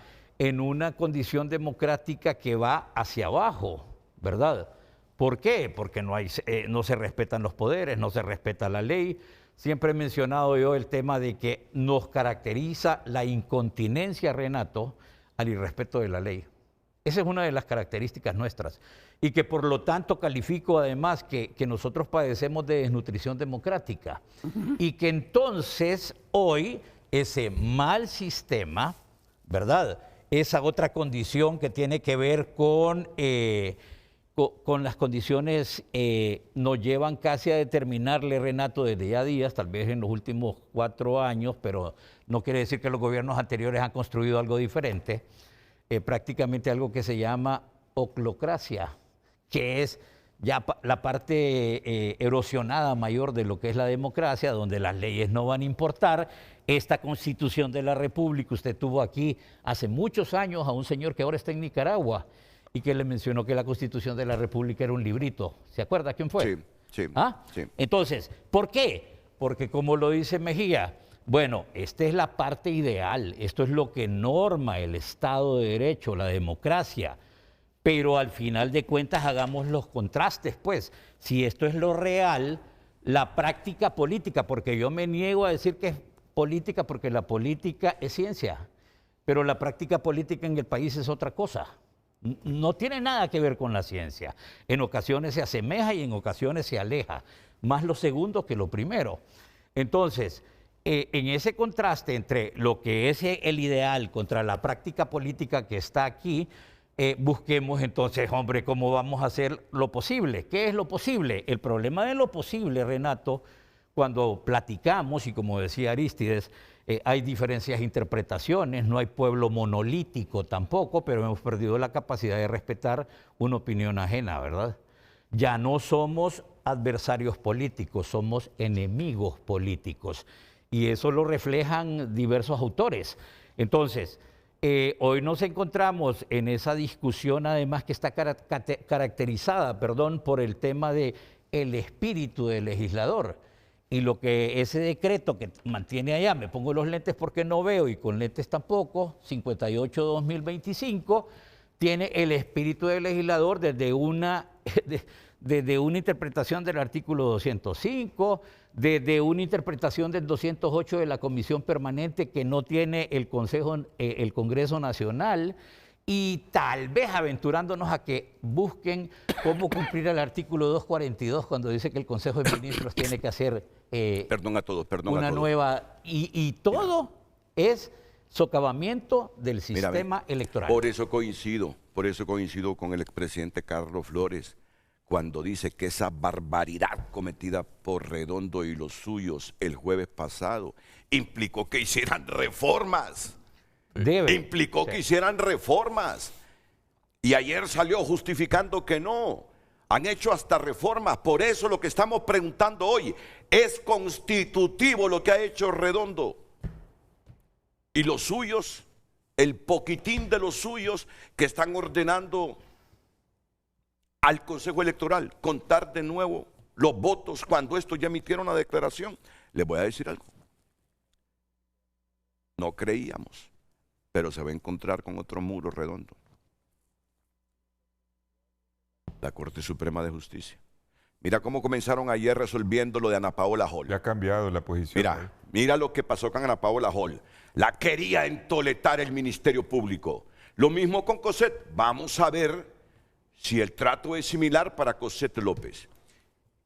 condición democrática que va hacia abajo, ¿verdad? ¿Por qué? Porque no se respetan los poderes, no se respeta la ley. Siempre he mencionado yo el tema de que nos caracteriza la incontinencia, Renato, al irrespeto de la ley. Esa es una de las características nuestras. Y que por lo tanto califico además que nosotros padecemos de desnutrición democrática. Y que entonces hoy ese mal sistema, ¿verdad?, esa otra condición que tiene que ver con las condiciones, nos llevan casi a determinarle, Renato, desde ya días, tal vez en los últimos 4 años, pero no quiere decir que los gobiernos anteriores han construido algo diferente, prácticamente algo que se llama oclocracia, que es ya la parte erosionada mayor de lo que es la democracia, donde las leyes no van a importar. Esta Constitución de la República, usted tuvo aquí hace muchos años a un señor que ahora está en Nicaragua y que le mencionó que la Constitución de la República era un librito. ¿Se acuerda quién fue? Sí, sí. ¿Ah? Sí. Entonces, ¿por qué? Porque como lo dice Mejía, bueno, esta es la parte ideal, esto es lo que norma el Estado de Derecho, la democracia. Pero al final de cuentas hagamos los contrastes, pues. Si esto es lo real, la práctica política, porque yo me niego a decir que es política, porque la política es ciencia, pero la práctica política en el país es otra cosa. No tiene nada que ver con la ciencia. En ocasiones se asemeja y en ocasiones se aleja, más lo segundo que lo primero. Entonces, en ese contraste entre lo que es el ideal contra la práctica política que está aquí, busquemos entonces, hombre, cómo vamos a hacer lo posible. ¿Qué es lo posible? El problema de lo posible, Renato, cuando platicamos, y como decía Arístides, hay diferencias de interpretaciones, no hay pueblo monolítico tampoco, pero hemos perdido la capacidad de respetar una opinión ajena, ¿verdad? Ya no somos adversarios políticos, somos enemigos políticos. Y eso lo reflejan diversos autores. Entonces, hoy nos encontramos en esa discusión, además que está caracterizada, por el tema de el espíritu del legislador. Y lo que ese decreto que mantiene allá, me pongo los lentes porque no veo y con lentes tampoco, 58-2025, tiene el espíritu del legislador desde una interpretación del artículo 205, desde una interpretación del 208 de la Comisión Permanente que no tiene el Congreso Nacional, y tal vez aventurándonos a que busquen cómo cumplir el artículo 242 cuando dice que el Consejo de Ministros tiene que hacer perdón a todos. nueva... Y todo es socavamiento del sistema electoral. Por eso coincido con el expresidente Carlos Flores cuando dice que esa barbaridad cometida por Redondo y los suyos el jueves pasado implicó que hicieran reformas. Que hicieran reformas. Y ayer salió justificando que no. Han hecho hasta reformas. Por eso lo que estamos preguntando hoy, ¿es constitutivo lo que ha hecho Redondo? Y los suyos, el poquitín de los suyos que están ordenando al Consejo Electoral contar de nuevo los votos cuando estos ya emitieron la declaración. Les voy a decir algo. No creíamos, pero se va a encontrar con otro muro redondo. La Corte Suprema de Justicia. Mira cómo comenzaron ayer resolviendo lo de Ana Paola Hall. Ya ha cambiado la posición. Mira lo que pasó con Ana Paola Hall. La quería entoletar el Ministerio Público. Lo mismo con Cosette. Vamos a ver si el trato es similar para Cosette López.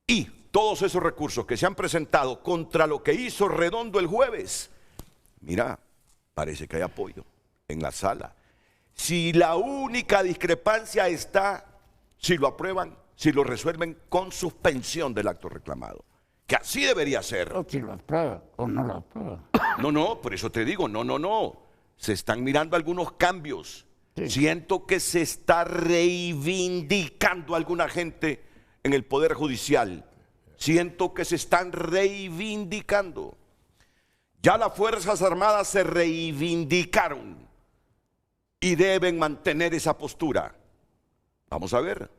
Y todos esos recursos que se han presentado contra lo que hizo Redondo el jueves. Mira, parece que hay apoyo en la sala. Si la única discrepancia está, si lo aprueban, si lo resuelven con suspensión del acto reclamado. Que así debería ser. O si lo aprueban o no lo aprueban. No, por eso te digo, no. Se están mirando algunos cambios. Sí. Siento que se está reivindicando alguna gente en el Poder Judicial. Siento que se están reivindicando. Ya las Fuerzas Armadas se reivindicaron y deben mantener esa postura. Vamos a ver.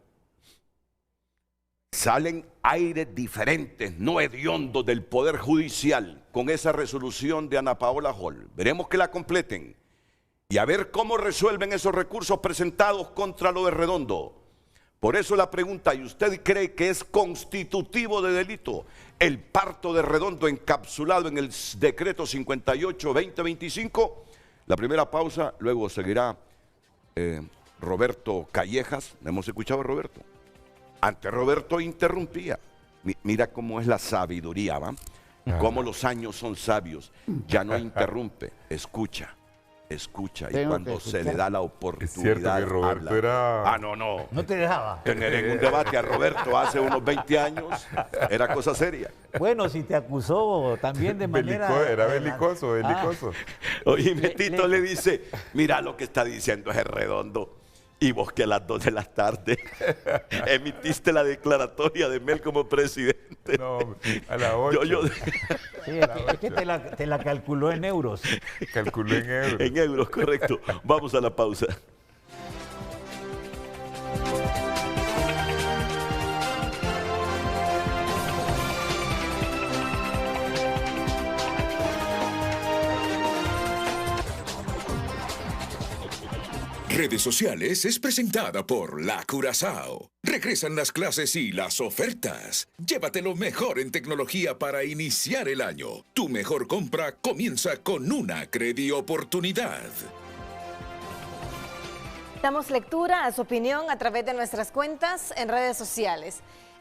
Salen aires diferentes, no hediondos del Poder Judicial con esa resolución de Ana Paola Hall. Veremos que la completen y a ver cómo resuelven esos recursos presentados contra lo de Redondo. Por eso la pregunta, ¿y usted cree que es constitutivo de delito el parto de Redondo encapsulado en el decreto 58-2025? La primera pausa, luego seguirá Roberto Callejas. ¿Hemos escuchado a Roberto? Antes Roberto interrumpía. Mira cómo es la sabiduría, ¿va? Cómo los años son sabios. Ya no interrumpe, escucha. Y cuando se le da la oportunidad. Es cierto que Roberto habla. era... No. No te dejaba. Tener en un debate a Roberto hace unos 20 años era cosa seria. Bueno, si te acusó también de manera... Era belicoso. Oye, Tito le dice, mira lo que está diciendo ese Redondo. Y vos que a las 2 de la tarde emitiste la declaratoria de Mel como presidente. No, a las 8. Sí, es que te la calculó en euros. Calculó en euros. En euros, correcto. Vamos a la pausa. Redes Sociales es presentada por La Curazao. Regresan las clases y las ofertas. Llévate lo mejor en tecnología para iniciar el año. Tu mejor compra comienza con una Credioportunidad. Damos lectura a su opinión a través de nuestras cuentas en redes sociales.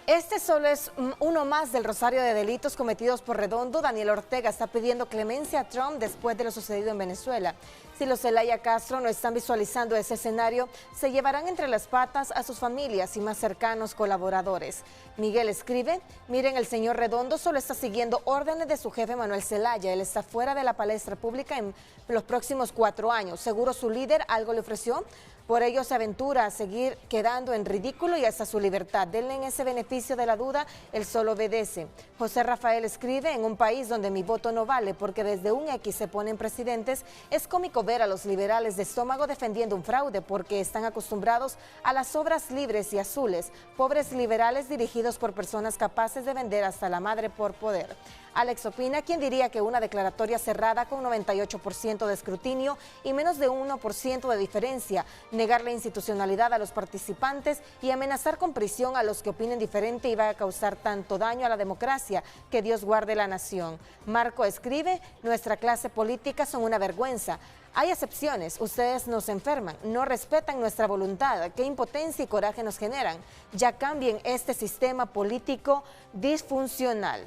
Este solo es uno más del rosario de delitos cometidos por Redondo. Daniel Ortega está pidiendo clemencia a Trump después de lo sucedido en Venezuela. Si los Zelaya Castro no están visualizando ese escenario, se llevarán entre las patas a sus familias y más cercanos colaboradores. Miguel escribe, miren, el señor Redondo solo está siguiendo órdenes de su jefe Manuel Zelaya. Él está fuera de la palestra pública en los próximos 4 años. Seguro su líder algo le ofreció. Por ello se aventura a seguir quedando en ridículo y hasta su libertad. Denle en ese beneficio de la duda, él solo obedece. José Rafael escribe, en un país donde mi voto no vale porque desde un X se ponen presidentes, es cómico ver a los liberales de estómago defendiendo un fraude porque están acostumbrados a las obras libres y azules. Pobres liberales dirigidos por personas capaces de vender hasta la madre por poder. Alex opina, ¿quién diría que una declaratoria cerrada con 98% de escrutinio y menos de 1% de diferencia, negar la institucionalidad a los participantes y amenazar con prisión a los que opinen diferente iba a causar tanto daño a la democracia? Que Dios guarde la nación. Marco escribe, nuestra clase política son una vergüenza. Hay excepciones, ustedes nos enferman, no respetan nuestra voluntad, qué impotencia y coraje nos generan. Ya cambien este sistema político disfuncional.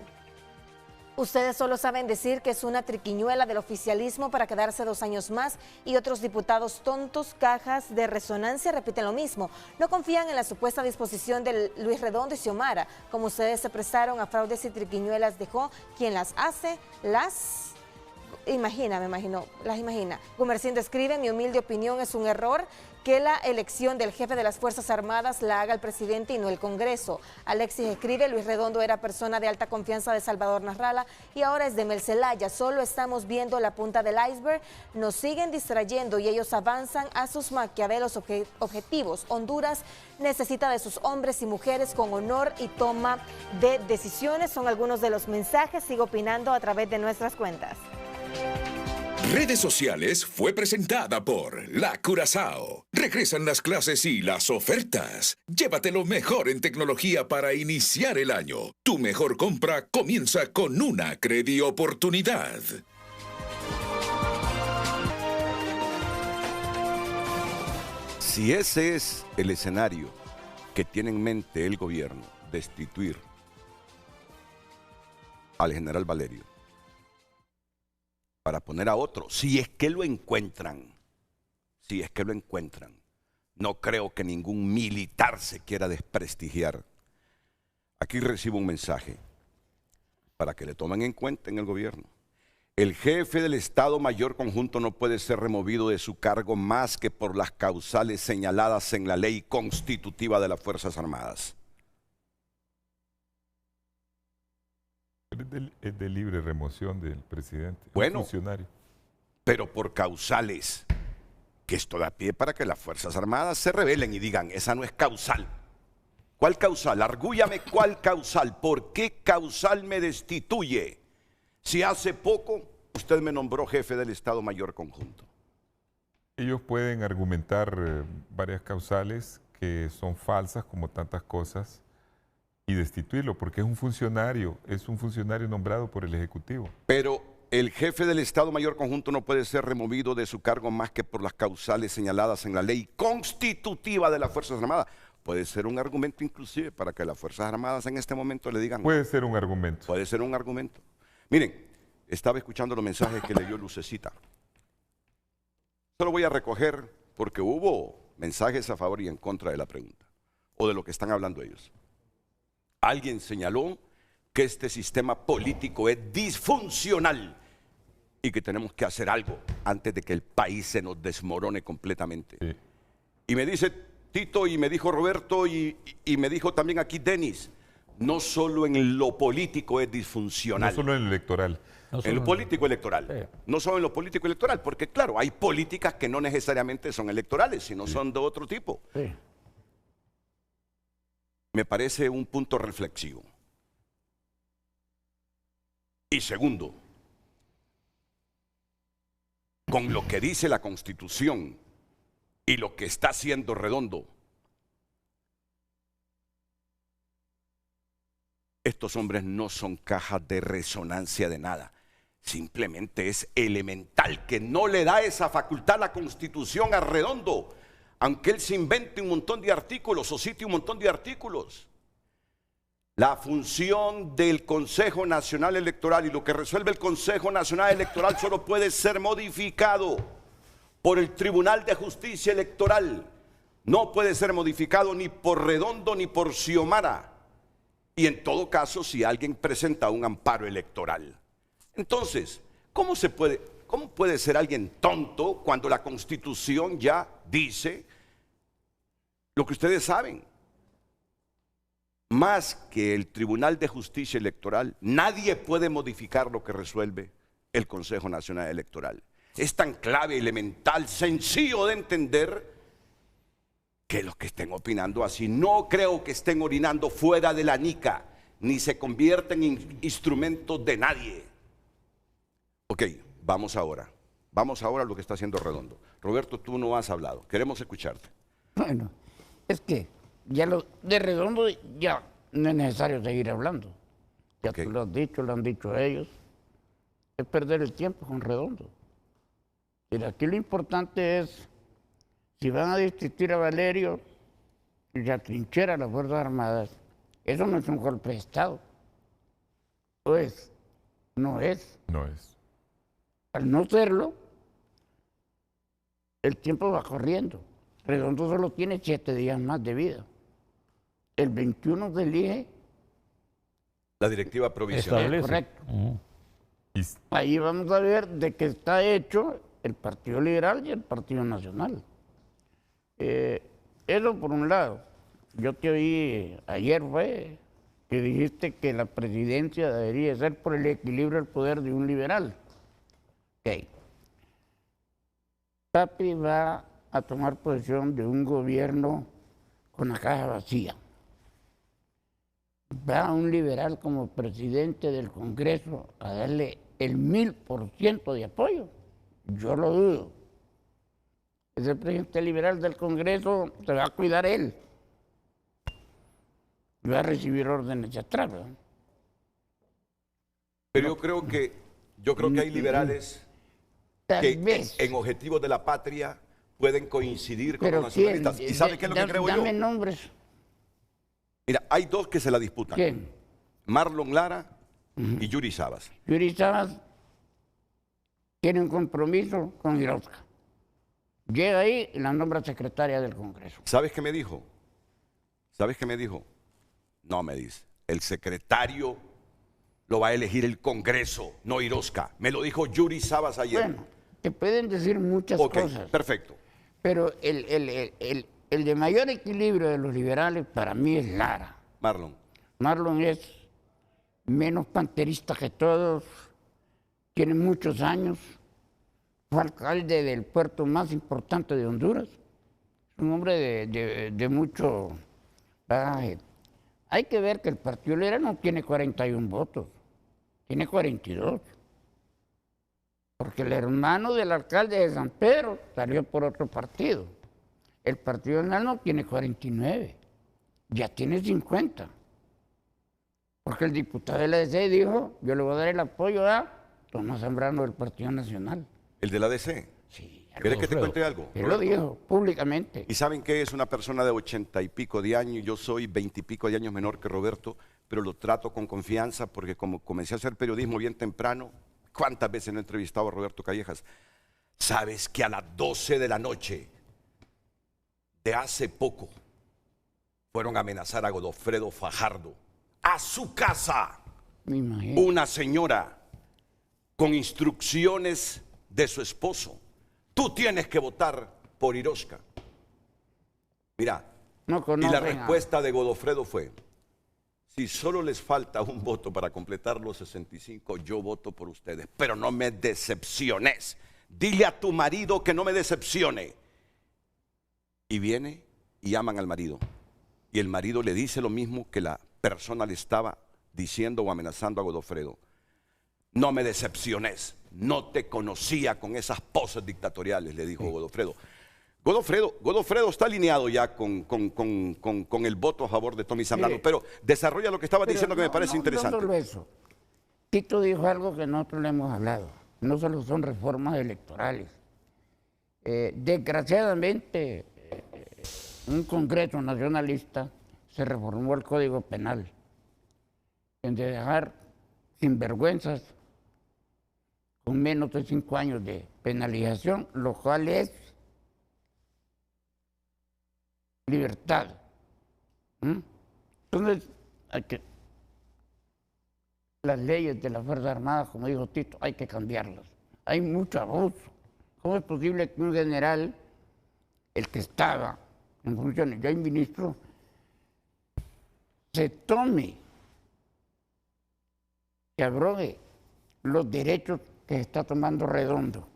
Ustedes solo saben decir que es una triquiñuela del oficialismo para quedarse 2 años más y otros diputados tontos, cajas de resonancia, repiten lo mismo. No confían en la supuesta disposición de Luis Redondo y Xiomara. Como ustedes se prestaron a fraudes y triquiñuelas, dejó quien las hace, las imagina. Gumersindo escribe, mi humilde opinión es un error que la elección del jefe de las Fuerzas Armadas la haga el presidente y no el Congreso. Alexis escribe, Luis Redondo era persona de alta confianza de Salvador Narrala y ahora es de Mel Zelaya. Solo estamos viendo la punta del iceberg, nos siguen distrayendo y ellos avanzan a sus maquiavelos objetivos. Honduras necesita de sus hombres y mujeres con honor y toma de decisiones. Son algunos de los mensajes. Sigo opinando a través de nuestras cuentas. Redes sociales fue presentada por La Curazao. Regresan las clases y las ofertas. Llévate lo mejor en tecnología para iniciar el año. Tu mejor compra comienza con una credioportunidad. Si ese es el escenario que tiene en mente el gobierno, destituir al general Valerio, para poner a otro, si es que lo encuentran, no creo que ningún militar se quiera desprestigiar. Aquí recibo un mensaje para que le tomen en cuenta en el gobierno. El jefe del Estado Mayor Conjunto no puede ser removido de su cargo más que por las causales señaladas en la ley constitutiva de las Fuerzas Armadas. Es de libre remoción del presidente. Bueno, funcionario. Pero por causales, que esto da pie para que las Fuerzas Armadas se rebelen y digan, esa no es causal. ¿Cuál causal? Argúllame cuál causal. ¿Por qué causal me destituye? Si hace poco usted me nombró jefe del Estado Mayor Conjunto. Ellos pueden argumentar varias causales que son falsas, como tantas cosas, y destituirlo, porque es un funcionario nombrado por el Ejecutivo. Pero el jefe del Estado Mayor Conjunto no puede ser removido de su cargo más que por las causales señaladas en la ley constitutiva de las Fuerzas Armadas. Puede ser un argumento inclusive para que las Fuerzas Armadas en este momento le digan. Puede ser un argumento. Puede ser un argumento. Miren, estaba escuchando los mensajes que le dio Lucecita. Solo voy a recoger porque hubo mensajes a favor y en contra de la pregunta o de lo que están hablando ellos. Alguien señaló que este sistema político es disfuncional y que tenemos que hacer algo antes de que el país se nos desmorone completamente. Sí. Y me dice Tito y me dijo Roberto y me dijo también aquí Denis, no solo en lo político es disfuncional. No solo en lo electoral. No en lo político electoral. Sí. No solo en lo político electoral, porque claro, hay políticas que no necesariamente son electorales, sino son de otro tipo. Sí. Me parece un punto reflexivo. Y segundo, con lo que dice la Constitución y lo que está haciendo Redondo, estos hombres no son cajas de resonancia de nada. Simplemente es elemental que no le da esa facultad a la Constitución a Redondo, aunque él se invente un montón de artículos o cite un montón de artículos. La función del Consejo Nacional Electoral y lo que resuelve el Consejo Nacional Electoral solo puede ser modificado por el Tribunal de Justicia Electoral. No puede ser modificado ni por Redondo ni por Xiomara. Y en todo caso, si alguien presenta un amparo electoral. Entonces, ¿cómo puede ser alguien tonto cuando la Constitución ya dice lo que ustedes saben? Más que el Tribunal de Justicia Electoral, nadie puede modificar lo que resuelve el Consejo Nacional Electoral. Es tan clave, elemental, sencillo de entender que los que estén opinando así, no creo que estén orinando fuera de la nica, ni se convierten en instrumentos de nadie. Ok, vamos ahora a lo que está haciendo Redondo. Roberto, tú no has hablado, queremos escucharte. Bueno, es que ya lo de Redondo ya no es necesario seguir hablando. Ya tú lo has dicho, lo han dicho ellos. Es perder el tiempo con Redondo. Mira, aquí lo importante es, si van a destituir a Valerio y se atrinchera a las Fuerzas Armadas, eso no es un golpe de Estado. Pues, no es. No es. Al no serlo, el tiempo va corriendo. Redondo solo tiene 7 días más de vida. El 21 se elige la directiva provisional. Correcto. Ahí vamos a ver de qué está hecho el Partido Liberal y el Partido Nacional. Eso por un lado. Yo te oí ayer, fue, que dijiste que la presidencia debería ser por el equilibrio del poder de un liberal. Ok. Papi va a tomar posesión de un gobierno con la caja vacía. Va un liberal como presidente del Congreso a darle el 1000% de apoyo. Yo lo dudo. Ese presidente liberal del Congreso se va a cuidar él. Y va a recibir órdenes de atrás, ¿verdad? Pero yo creo que hay liberales Tal que vez. en objetivos de la patria pueden coincidir con Pero los nacionalistas. ¿quién? ¿Y sabe qué es lo que creo yo? Dame nombres. Mira, hay dos que se la disputan. ¿Quién? Marlon Lara y Yuri Sabas. Yuri Sabas tiene un compromiso con Hirosca. Llega ahí y la nombra secretaria del Congreso. ¿Sabes qué me dijo? ¿Sabes qué me dijo? No, me dice, el secretario lo va a elegir el Congreso, no Hirosca. Me lo dijo Yuri Sabas ayer. Bueno, te pueden decir muchas Ok, cosas. perfecto. Pero el de mayor equilibrio de los liberales para mí es Lara. Marlon. Marlon es menos panterista que todos, tiene muchos años, fue alcalde del puerto más importante de Honduras, es un hombre de mucho bagaje. Hay que ver que el Partido Liberal no tiene 41 votos, tiene 42. Porque el hermano del alcalde de San Pedro salió por otro partido. El Partido Liberal no tiene 49, ya tiene 50. Porque el diputado de la DC dijo, yo le voy a dar el apoyo a Tomás Zambrano del Partido Nacional. ¿El de la DC? Sí, ¿Quieres que te cuente algo? él lo dijo públicamente. Y saben que es una persona de 80 y pico de años, yo soy 20 y pico de años menor que Roberto, pero lo trato con confianza porque como comencé a hacer periodismo bien temprano, ¿cuántas veces no he entrevistado a Roberto Callejas? Sabes que a las 12 de la noche de hace poco fueron a amenazar a Godofredo Fajardo a su casa, Me imagino. una señora con instrucciones de su esposo. Tú tienes que votar por Hirosca. Mira, No y conocen la a- respuesta de Godofredo fue, si solo les falta un voto para completar los 65, yo voto por ustedes, pero no me decepciones. Dile a tu marido que no me decepcione. Y viene y llaman al marido. Y el marido le dice lo mismo que la persona le estaba diciendo o amenazando a Godofredo. No me decepciones, no te conocía con esas poses dictatoriales, le dijo Godofredo. Godofredo está alineado ya con el voto a favor de Tommy Zambrano, Mire, pero desarrolla lo que estaba Pero diciendo que me no, parece no, interesante. No solo eso. Tito dijo algo que nosotros le hemos hablado. No solo son reformas electorales. Desgraciadamente, un Congreso nacionalista se reformó el Código Penal en de dejar sinvergüenzas con menos de 5 años de penalización, lo cual es libertad. Entonces, las leyes de las Fuerzas Armadas, como dijo Tito, hay que cambiarlas. Hay mucho abuso. ¿Cómo es posible que un general, el que estaba en funciones, ya hay ministro, se tome, que abrogue los derechos que se está tomando Redondo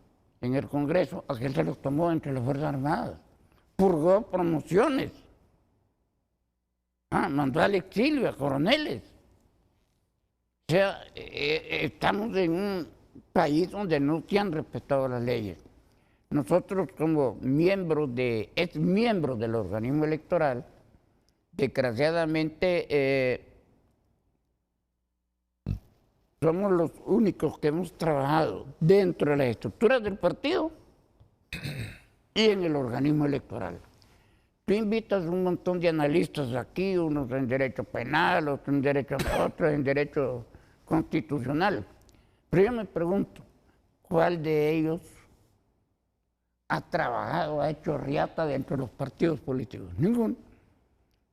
en el Congreso, a que él se los tomó entre las Fuerzas Armadas? Purgó promociones. Mandó al exilio a coroneles. O sea, estamos en un país donde no se han respetado las leyes. Nosotros como ex miembros del organismo electoral, desgraciadamente somos los únicos que hemos trabajado dentro de las estructuras del partido y en el organismo electoral. Tú invitas un montón de analistas aquí, unos en derecho penal, otros en derecho, otros en derecho constitucional. Pero yo me pregunto, ¿cuál de ellos ha trabajado, ha hecho riata dentro de los partidos políticos? Ninguno.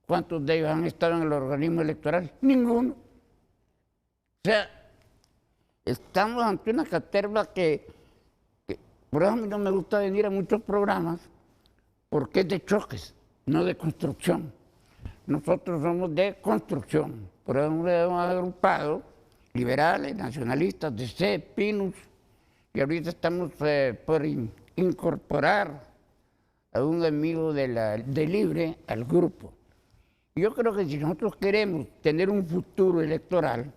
¿Cuántos de ellos han estado en el organismo electoral? Ninguno. O sea, estamos ante una caterva que por eso a mí no me gusta venir a muchos programas, porque es de choques, no de construcción. Nosotros somos de construcción, por eso hemos agrupado liberales, nacionalistas, DC, Pinus, y ahorita estamos por incorporar a un amigo de Libre al grupo. Yo creo que si nosotros queremos tener un futuro electoral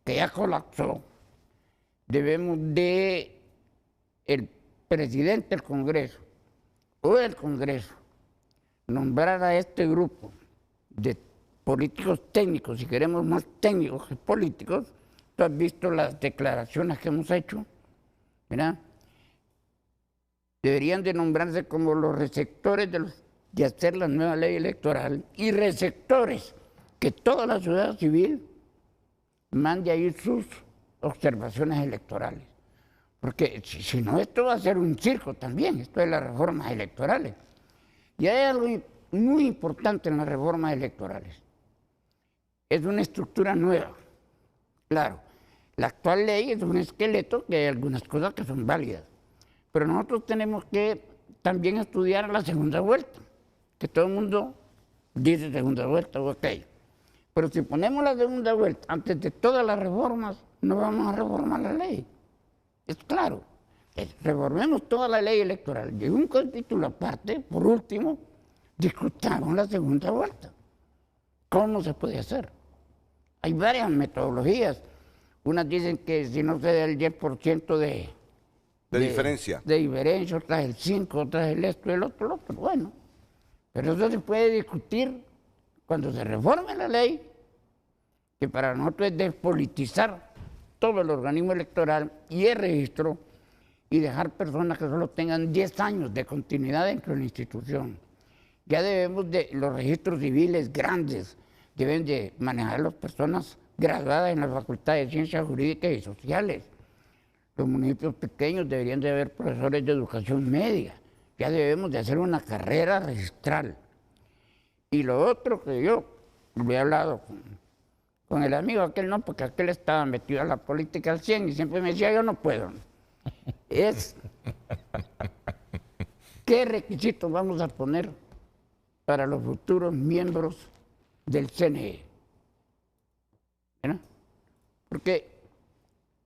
que ya colapsó, debemos de el presidente del Congreso o el Congreso nombrar a este grupo de políticos técnicos, si queremos más técnicos que políticos. Tú has visto las declaraciones que hemos hecho, ¿verdad? Deberían de nombrarse como los receptores de hacer la nueva ley electoral y receptores que toda la sociedad civil mande ahí sus observaciones electorales. Porque si no, esto va a ser un circo también, esto de las reformas electorales. Y hay algo muy importante en las reformas electorales. Es una estructura nueva. Claro, la actual ley es un esqueleto que hay algunas cosas que son válidas. Pero nosotros tenemos que también estudiar la segunda vuelta, que todo el mundo dice segunda vuelta, ok. Pero si ponemos la segunda vuelta antes de todas las reformas, no vamos a reformar la ley. Es claro. Reformemos toda la ley electoral. Y un capítulo aparte, por último, discutamos la segunda vuelta. ¿Cómo se puede hacer? Hay varias metodologías. Unas dicen que si no se da el 10% de diferencia. De diferencia, otras el 5, otras el esto, el otro, bueno. Pero eso se puede discutir cuando se reforme la ley, que para nosotros es despolitizar todo el organismo electoral y el registro y dejar personas que solo tengan 10 años de continuidad dentro de la institución. Ya debemos de, los registros civiles grandes, deben de manejar las personas graduadas en la Facultad de Ciencias Jurídicas y Sociales. Los municipios pequeños deberían de haber profesores de educación media. Ya debemos de hacer una carrera registral. Y lo otro que yo le he hablado con el amigo aquel, no, porque aquel estaba metido a la política al 100 y siempre me decía, yo no puedo. Es, ¿qué requisitos vamos a poner para los futuros miembros del CNE? ¿Verdad? Porque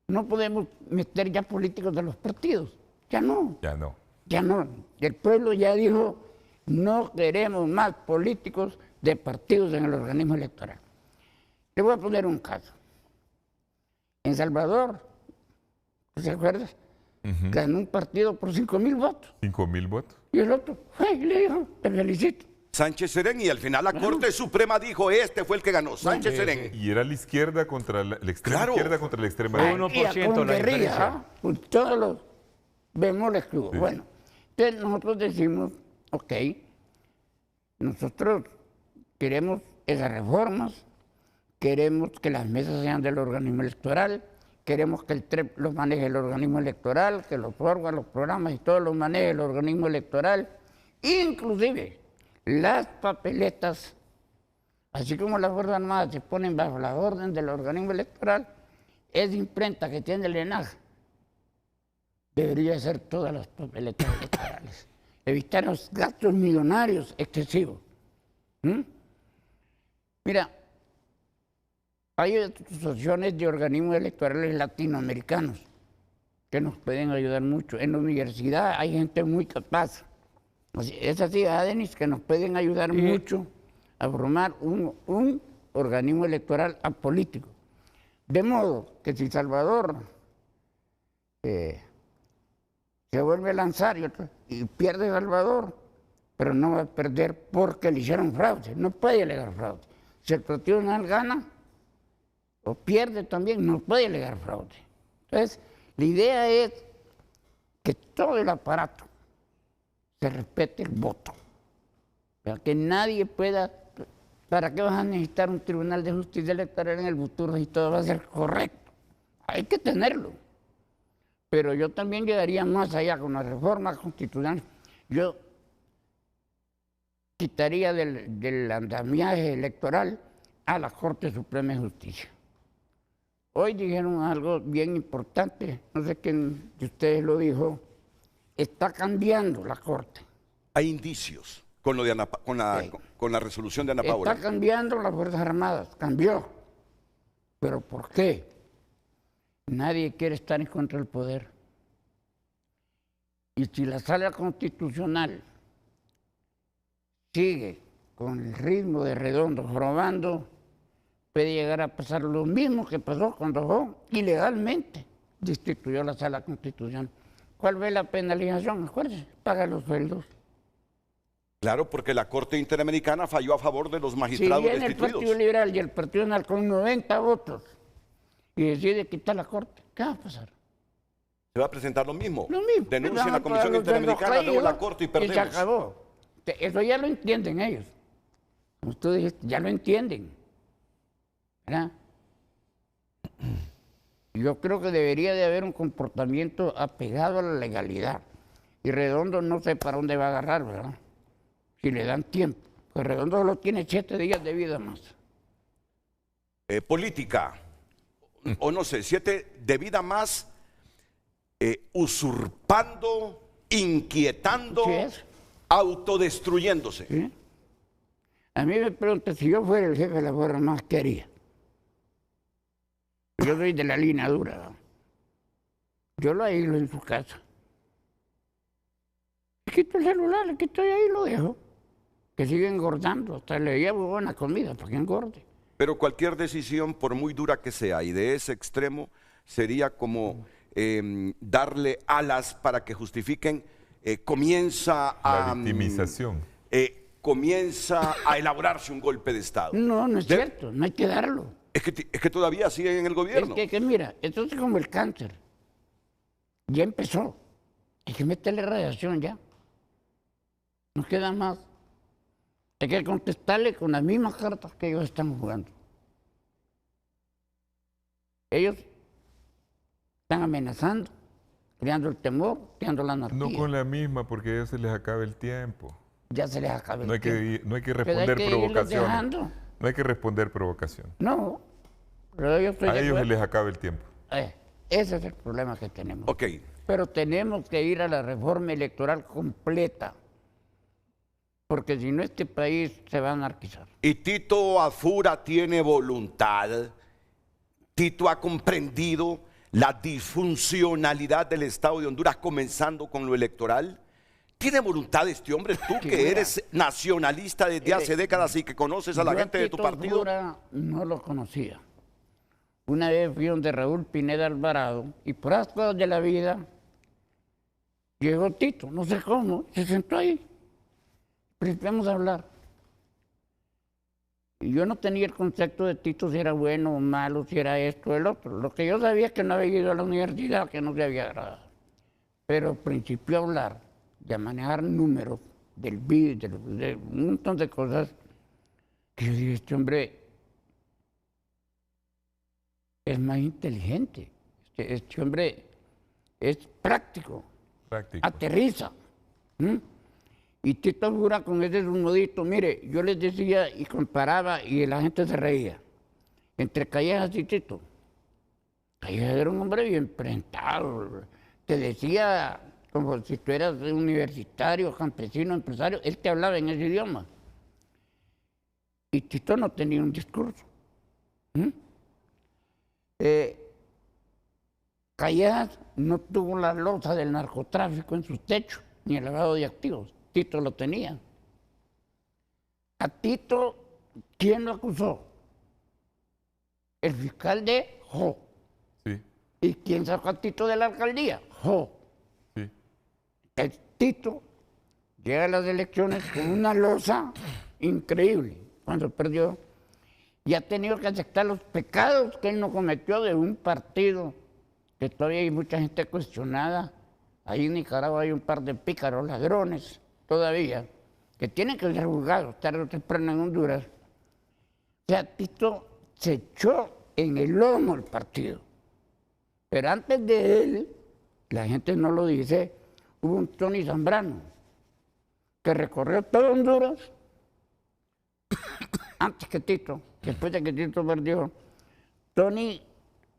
no podemos meter ya políticos de los partidos. Ya no. Ya no. Ya no. El pueblo ya dijo, no queremos más políticos de partidos en el organismo electoral. Le voy a poner un caso. En Salvador, ¿se acuerda? Ganó un partido por 5,000 votos. 5,000 votos. Y el otro fue y le dijo, te felicito. Sánchez Serén, y al final la Corte Suprema dijo, este fue el que ganó, Sánchez Serén. Y era la izquierda contra la extrema Claro. izquierda contra la extrema Fue derecha. 1% con la guerrilla, diferencia. ¿ah? Con todos los bemoles que hubo. Sí. Bueno, entonces nosotros decimos, ok, nosotros queremos esas reformas, queremos que las mesas sean del organismo electoral, queremos que el TREP los maneje el organismo electoral, que los órganos, los programas y todo los maneje el organismo electoral, inclusive las papeletas, así como las Fuerzas Armadas se ponen bajo la orden del organismo electoral, es imprenta que tiene el ENAG. Debería ser todas las papeletas electorales. Evitar los gastos millonarios excesivos. Mira, hay asociaciones de organismos electorales latinoamericanos que nos pueden ayudar mucho. En la universidad hay gente muy capaz. Es así, Denis, que nos pueden ayudar mucho a formar un organismo electoral apolítico. De modo que si Salvador se vuelve a lanzar y pierde Salvador, pero no va a perder porque le hicieron fraude, no puede alegar fraude. Si el Partido Nacional gana o pierde también, no puede alegar fraude. Entonces, la idea es que todo el aparato se respete el voto. Para que nadie pueda, ¿para qué vas a necesitar un tribunal de justicia electoral en el futuro si todo va a ser correcto? Hay que tenerlo. Pero yo también llegaría más allá con la reforma constitucional. Yo quitaría del andamiaje electoral a la Corte Suprema de Justicia. Hoy dijeron algo bien importante, no sé quién de ustedes lo dijo, está cambiando la Corte. Hay indicios con, lo de con la resolución de Ana Paula. Está cambiando las Fuerzas Armadas, cambió. ¿Pero por qué? Nadie quiere estar en contra del poder. Y si la Sala Constitucional sigue con el ritmo de Redondo jorobando, puede llegar a pasar lo mismo que pasó cuando Jó ilegalmente destituyó la Sala Constitucional. ¿Cuál fue la penalización? Acuérdense, paga los sueldos. Claro, porque la Corte Interamericana falló a favor de los magistrados destituidos. Si viene el Partido Liberal y el Partido Nacional con 90 votos y decide quitar la Corte, ¿qué va a pasar? Se va a presentar lo mismo. Lo mismo. Denuncia en la Comisión Interamericana, luego la Corte y perdemos. Y se acabó. Eso ya lo entienden ellos. Como tú dijiste, ya lo entienden. ¿Verdad? Yo creo que debería de haber un comportamiento apegado a la legalidad. Y Redondo no sé para dónde va a agarrar, ¿verdad? Si le dan tiempo. Pues Redondo solo tiene 7 días de vida más. Política, o no sé, 7 de vida más, usurpando, inquietando, ¿Sí autodestruyéndose. ¿Sí? A mí me preguntan, si yo fuera el jefe de la Fuerza Armada, ¿qué haría? Yo soy de la línea dura, ¿no? Yo lo aíslo en su casa. Le quito el celular, le quito ahí y lo dejo. Que siga engordando, hasta le llevo buena comida para que engorde. Pero cualquier decisión, por muy dura que sea, y de ese extremo, sería como darle alas para que justifiquen, comienza a... La victimización. Comienza a elaborarse un golpe de Estado. No, no es cierto, no hay que darlo. Es que todavía siguen en el gobierno. Es que mira, esto es como el cáncer. Ya empezó. Hay que meterle radiación ya. No queda más. Hay que contestarle con las mismas cartas que ellos están jugando. Ellos están amenazando, creando el temor, creando la anarquía. No con la misma, porque a ellos se les acaba el tiempo. Ya se les acaba el tiempo. No hay que responder provocaciones. No hay que responder provocación. No, pero yo estoy a de ellos acuerdo. se les acaba el tiempo. Ese es el problema que tenemos. Ok. Pero tenemos que ir a la reforma electoral completa, porque si no este país se va a anarquizar. Y Tito Afura tiene voluntad. Tito ha comprendido la disfuncionalidad del Estado de Honduras, comenzando con lo electoral. ¿Tiene voluntad este hombre? Tú que eres nacionalista desde hace décadas y que conoces a la gente de tu partido. Afura no lo conocía. Una vez fui donde Raúl Pineda Alvarado y por las cosas de la vida llegó Tito, no sé cómo, se sentó ahí. Principiamos a hablar. Y yo no tenía el concepto de Tito si era bueno o malo, si era esto o el otro. Lo que yo sabía es que no había ido a la universidad, que no se había agradado. Pero principió a hablar de manejar números, del BID, de un montón de cosas, que yo dije, este hombre es más inteligente, este hombre es práctico. Aterriza. Y Tito Afura con ese nudito, mire, yo les decía y comparaba y la gente se reía. Entre Callejas y Tito. Callejas era un hombre bien presentado, te decía como si tú eras universitario, campesino, empresario, él te hablaba en ese idioma. Y Tito no tenía un discurso. Callejas no tuvo la losa del narcotráfico en sus techos, ni el lavado de activos. Tito lo tenía. A Tito, ¿quién lo acusó? El fiscal de Jó. Sí. ¿Y quién sacó a Tito de la alcaldía? Jó. Sí. El Tito llega a las elecciones con una losa increíble cuando perdió y ha tenido que aceptar los pecados que él no cometió de un partido que todavía hay mucha gente cuestionada. Ahí en Nicaragua hay un par de pícaros ladrones todavía que tienen que ser juzgados tarde o temprano en Honduras. O sea, Tito se echó en el lomo el partido. Pero antes de él, la gente no lo dice, hubo un Tony Zambrano que recorrió todo Honduras antes que Tito. Después de que Tito perdió, Tony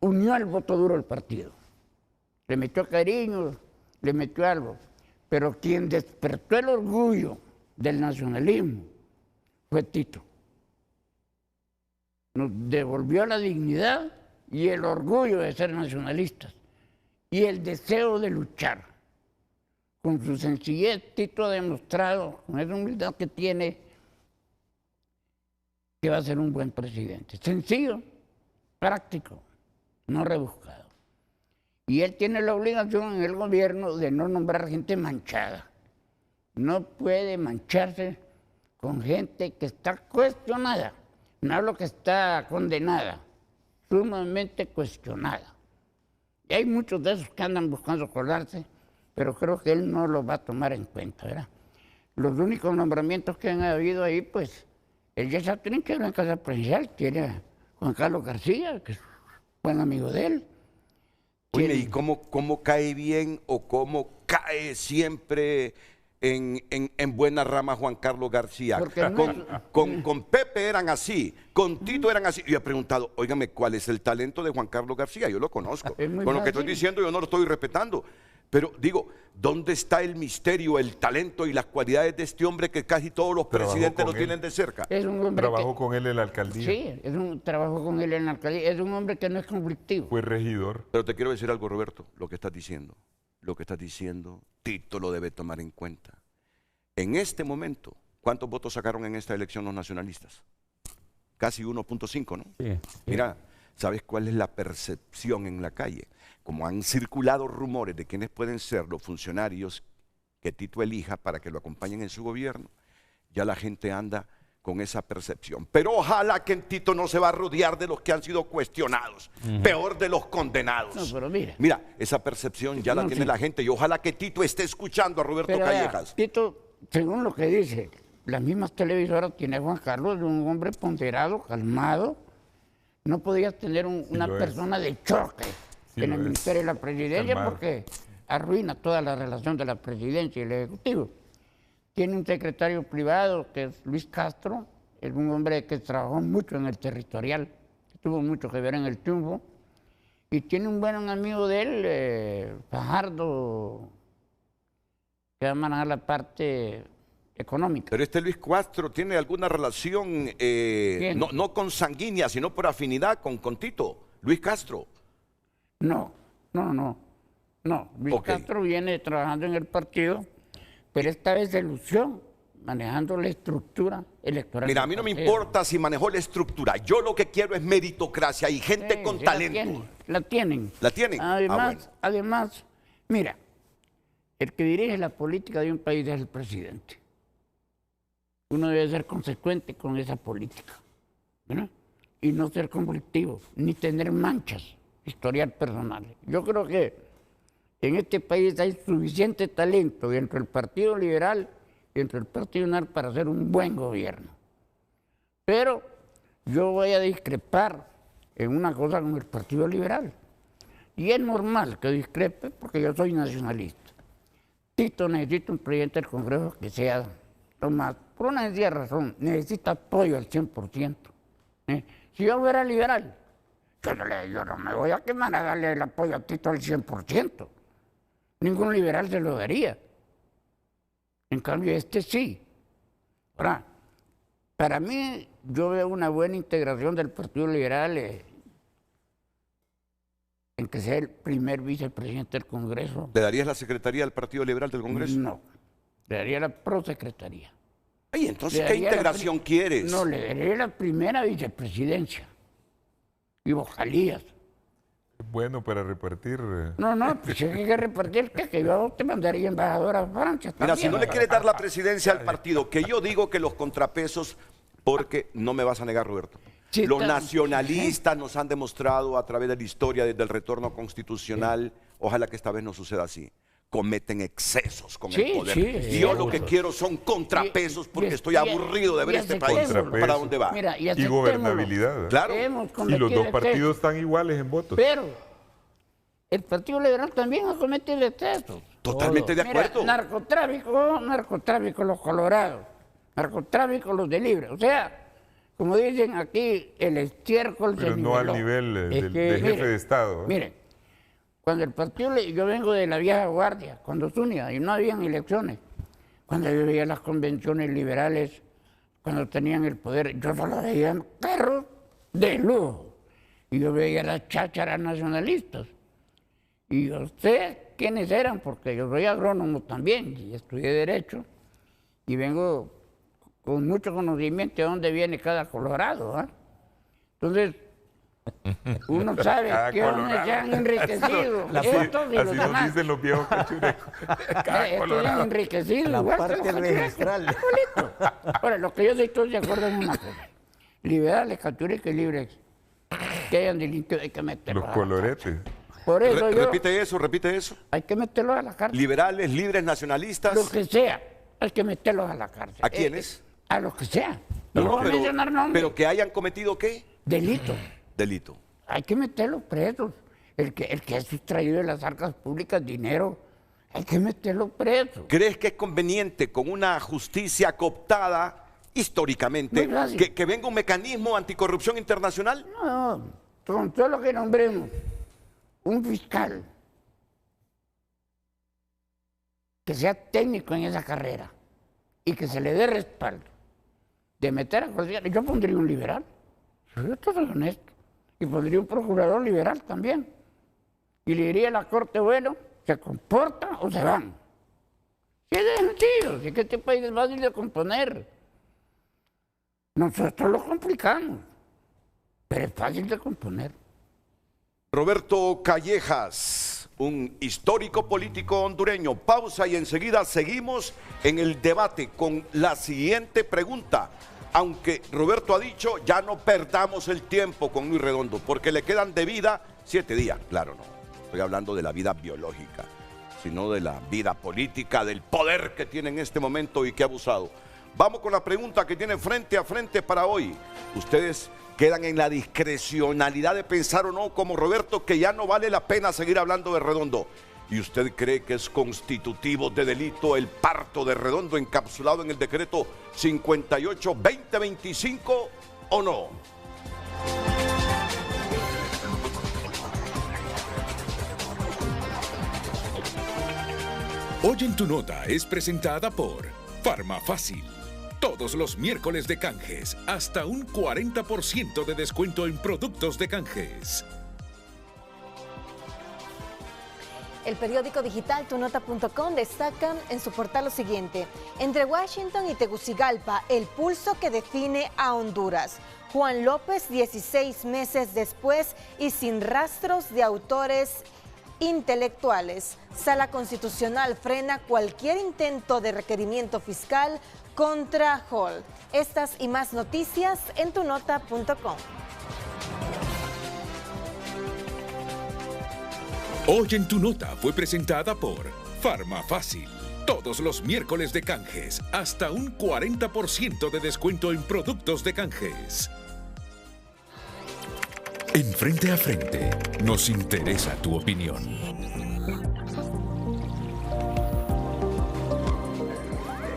unió al voto duro del partido. Le metió cariño, le metió algo. Pero quien despertó el orgullo del nacionalismo fue Tito. Nos devolvió la dignidad y el orgullo de ser nacionalistas y el deseo de luchar. Con su sencillez, Tito ha demostrado, con esa humildad que tiene, que va a ser un buen presidente. Sencillo, práctico, no rebuscado. Y él tiene la obligación en el gobierno de no nombrar gente manchada. No puede mancharse con gente que está cuestionada. No hablo que está condenada, sumamente cuestionada. Y hay muchos de esos que andan buscando colarse, pero creo que él no los va a tomar en cuenta, ¿verdad? Los únicos nombramientos que han habido ahí, pues, el ya tienen que ir a la Casa Presidencial, tiene a Juan Carlos García, que es buen amigo de él. Oye, ¿y cómo cae bien o cómo cae siempre en buena rama Juan Carlos García? Con Pepe eran así, con Tito eran así. Yo he preguntado, óigame, ¿cuál es el talento de Juan Carlos García? Yo lo conozco. Con lo que estoy diciendo yo no lo estoy respetando. Pero digo, ¿dónde está el misterio, el talento y las cualidades de este hombre que casi todos los presidentes lo tienen de cerca? Trabajó con él en la alcaldía. Sí, trabajó con él en la alcaldía. Es un hombre que no es conflictivo. Fue regidor. Pero te quiero decir algo, Roberto, lo que estás diciendo, Tito lo debe tomar en cuenta. En este momento, ¿cuántos votos sacaron en esta elección los nacionalistas? Casi 1.5, ¿no? Sí. Mira, ¿sabes cuál es la percepción en la calle? Como han circulado rumores de quiénes pueden ser los funcionarios que Tito elija para que lo acompañen en su gobierno, ya la gente anda con esa percepción. Pero ojalá que Tito no se va a rodear de los que han sido cuestionados, peor de los condenados. No, pero mira, esa percepción ya la tiene la gente y ojalá que Tito esté escuchando a Roberto Callejas. Tito, según lo que dice, las mismas televisoras tiene Juan Carlos, de un hombre ponderado, calmado. No podías tener una persona de choque en el Ministerio de la Presidencia, calmado, porque arruina toda la relación de la Presidencia y el Ejecutivo. Tiene un secretario privado que es Luis Castro, es un hombre que trabajó mucho en el territorial, que tuvo mucho que ver en el triunfo, y tiene un buen amigo de él, Fajardo, que va a manejar la parte económica. Pero este Luis Castro tiene alguna relación, no consanguínea, sino por afinidad con Tito. Luis Castro. No. Luis Castro viene trabajando en el partido, pero esta vez se lució manejando la estructura electoral. Mira, a mí no me importa si manejó la estructura. Yo lo que quiero es meritocracia y gente con talento. La tienen. ¿La tienen? Además, mira, el que dirige la política de un país es el presidente. Uno debe ser consecuente con esa política, ¿verdad? Y no ser conflictivo, ni tener manchas, historial personal. Yo creo que en este país hay suficiente talento dentro del Partido Liberal y dentro del Partido Nacional para hacer un buen gobierno. Pero yo voy a discrepar en una cosa con el Partido Liberal. Y es normal que discrepe porque yo soy nacionalista. Tito necesita un presidente del Congreso que sea Tomás, por una sencilla razón, necesita apoyo al 100%. Si yo fuera liberal, yo no me voy a quemar a darle el apoyo a Tito al 100%. Ningún liberal se lo daría. En cambio, este sí. Ahora, para mí, yo veo una buena integración del Partido Liberal en que sea el primer vicepresidente del Congreso. ¿Le darías la secretaría al Partido Liberal del Congreso? No, le daría la prosecretaría. Ay, entonces, ¿qué integración quieres? No, le daría la primera vicepresidencia y vocalías. Bueno para repartir. No, pues si hay que repartir, que yo te mandaría embajadora a Francia también. Mira, si no le quieres dar la presidencia al partido, que yo digo que los contrapesos, porque no me vas a negar, Roberto, sí, los nacionalistas nos han demostrado a través de la historia, desde el retorno constitucional, ojalá que esta vez no suceda así, cometen excesos con el poder. Y yo lo que quiero son contrapesos porque estoy aburrido de ver este país para dónde va. Mira, y gobernabilidad. Claro. Y los dos partidos están iguales en votos. Pero el Partido Liberal también ha cometido excesos. Totalmente de acuerdo. Mira, narcotráfico los colorados, narcotráfico los de Libre. O sea, como dicen aquí, el estiércol pero no al nivel de jefe de Estado. Miren, Cuando el partido, yo vengo de la vieja guardia, cuando Zúñiga, y no habían elecciones. Cuando yo veía las convenciones liberales, cuando tenían el poder, yo solo veía perros de lujo. Y yo veía las chácharas nacionalistas. Y yo sé quiénes eran, porque yo soy agrónomo también, y estudié Derecho, y vengo con mucho conocimiento de dónde viene cada colorado. Entonces, uno sabe que uno se han enriquecido. Estos y los Así demás. nos dicen los viejos cachurecos. Estos se han enriquecido. La igual que parte los registral. cachurecos. Ahora, lo que yo estoy de acuerdo en una cosa. Liberales, cachurecos y libres que hayan delinquido hay que meterlos. Los coloretes. Por eso yo, Repite eso. hay que meterlos a la cárcel. Liberales, libres, nacionalistas. Lo que sea, hay que meterlos a la cárcel. ¿A quiénes? A los que sea. No, No voy a mencionar nombres. pero que hayan cometido ¿qué? Delito. Delito. Hay que meterlos presos. El que ha sustraído de las arcas públicas dinero, hay que meterlos presos. ¿Crees que es conveniente con una justicia cooptada históricamente Muy fácil. que venga un mecanismo anticorrupción internacional? No, con todo lo que nombremos, un fiscal que sea técnico en esa carrera y que se le dé respaldo de meter a cualquiera. Yo pondría un liberal, yo soy honesto, y pondría un procurador liberal también. Y le diría a la Corte, bueno, ¿se comporta o se van? Si es de sentido, si es que este país es fácil de componer. Nosotros lo complicamos, pero es fácil de componer. Roberto Callejas, un histórico político hondureño. Pausa y enseguida seguimos en el debate con la siguiente pregunta. Aunque Roberto ha dicho, ya no perdamos el tiempo con Luis Redondo, porque le quedan de vida 7 días. Claro, no. Estoy hablando de la vida biológica, sino de la vida política, del poder que tiene en este momento y que ha abusado. Vamos con la pregunta que tiene frente a frente para hoy. Ustedes quedan en la discrecionalidad de pensar o no, como Roberto, que ya no vale la pena seguir hablando de Redondo. ¿Y usted cree que es constitutivo de delito el parto de Redondo encapsulado en el decreto 58-2025 o no? Hoy en tu nota es presentada por Farmafácil. Todos los miércoles de canjes, hasta un 40% de descuento en productos de canjes. El periódico digital tunota.com destaca en su portal lo siguiente: entre Washington y Tegucigalpa, el pulso que define a Honduras. Juan López, 16 meses después y sin rastros de autores intelectuales. Sala Constitucional frena cualquier intento de requerimiento fiscal contra Hall. Estas y más noticias en tunota.com. Hoy en tu nota fue presentada por Farmafácil. Todos los miércoles de canjes, hasta un 40% de descuento en productos de canjes. En Frente a Frente, nos interesa tu opinión.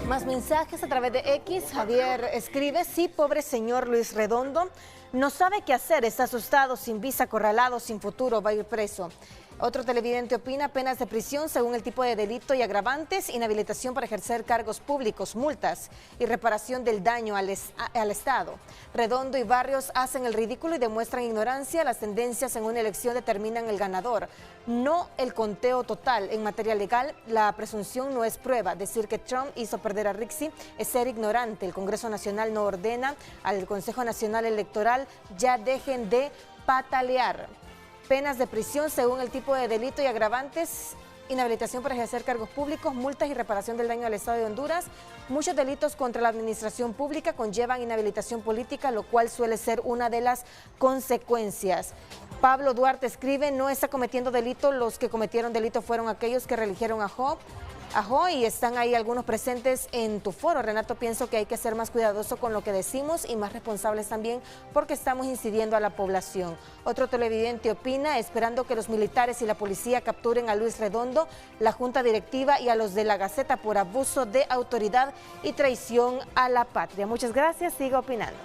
Más mensajes a través de X. Javier escribe: sí, pobre señor Luis Redondo, no sabe qué hacer, está asustado, sin visa, acorralado, sin futuro, va a ir preso. Otro televidente opina: penas de prisión según el tipo de delito y agravantes, inhabilitación para ejercer cargos públicos, multas y reparación del daño al Estado. Redondo y Barrios hacen el ridículo y demuestran ignorancia. Las tendencias en una elección determinan el ganador, no el conteo total. En materia legal, la presunción no es prueba. Decir que Trump hizo perder a Rixi es ser ignorante. El Congreso Nacional no ordena al Consejo Nacional Electoral: ya dejen de patalear. Penas de prisión según el tipo de delito y agravantes, inhabilitación para ejercer cargos públicos, multas y reparación del daño al Estado de Honduras. Muchos delitos contra la administración pública conllevan inhabilitación política, lo cual suele ser una de las consecuencias. Pablo Duarte escribe: no está cometiendo delito, los que cometieron delito fueron aquellos que reeligieron a Job. Y están ahí algunos presentes en tu foro. Renato, pienso que hay que ser más cuidadoso con lo que decimos y más responsables también, porque estamos incidiendo a la población. Otro televidente opina: esperando que los militares y la policía capturen a Luis Redondo, la junta directiva y a los de la Gaceta por abuso de autoridad y traición a la patria. Muchas gracias, siga opinando.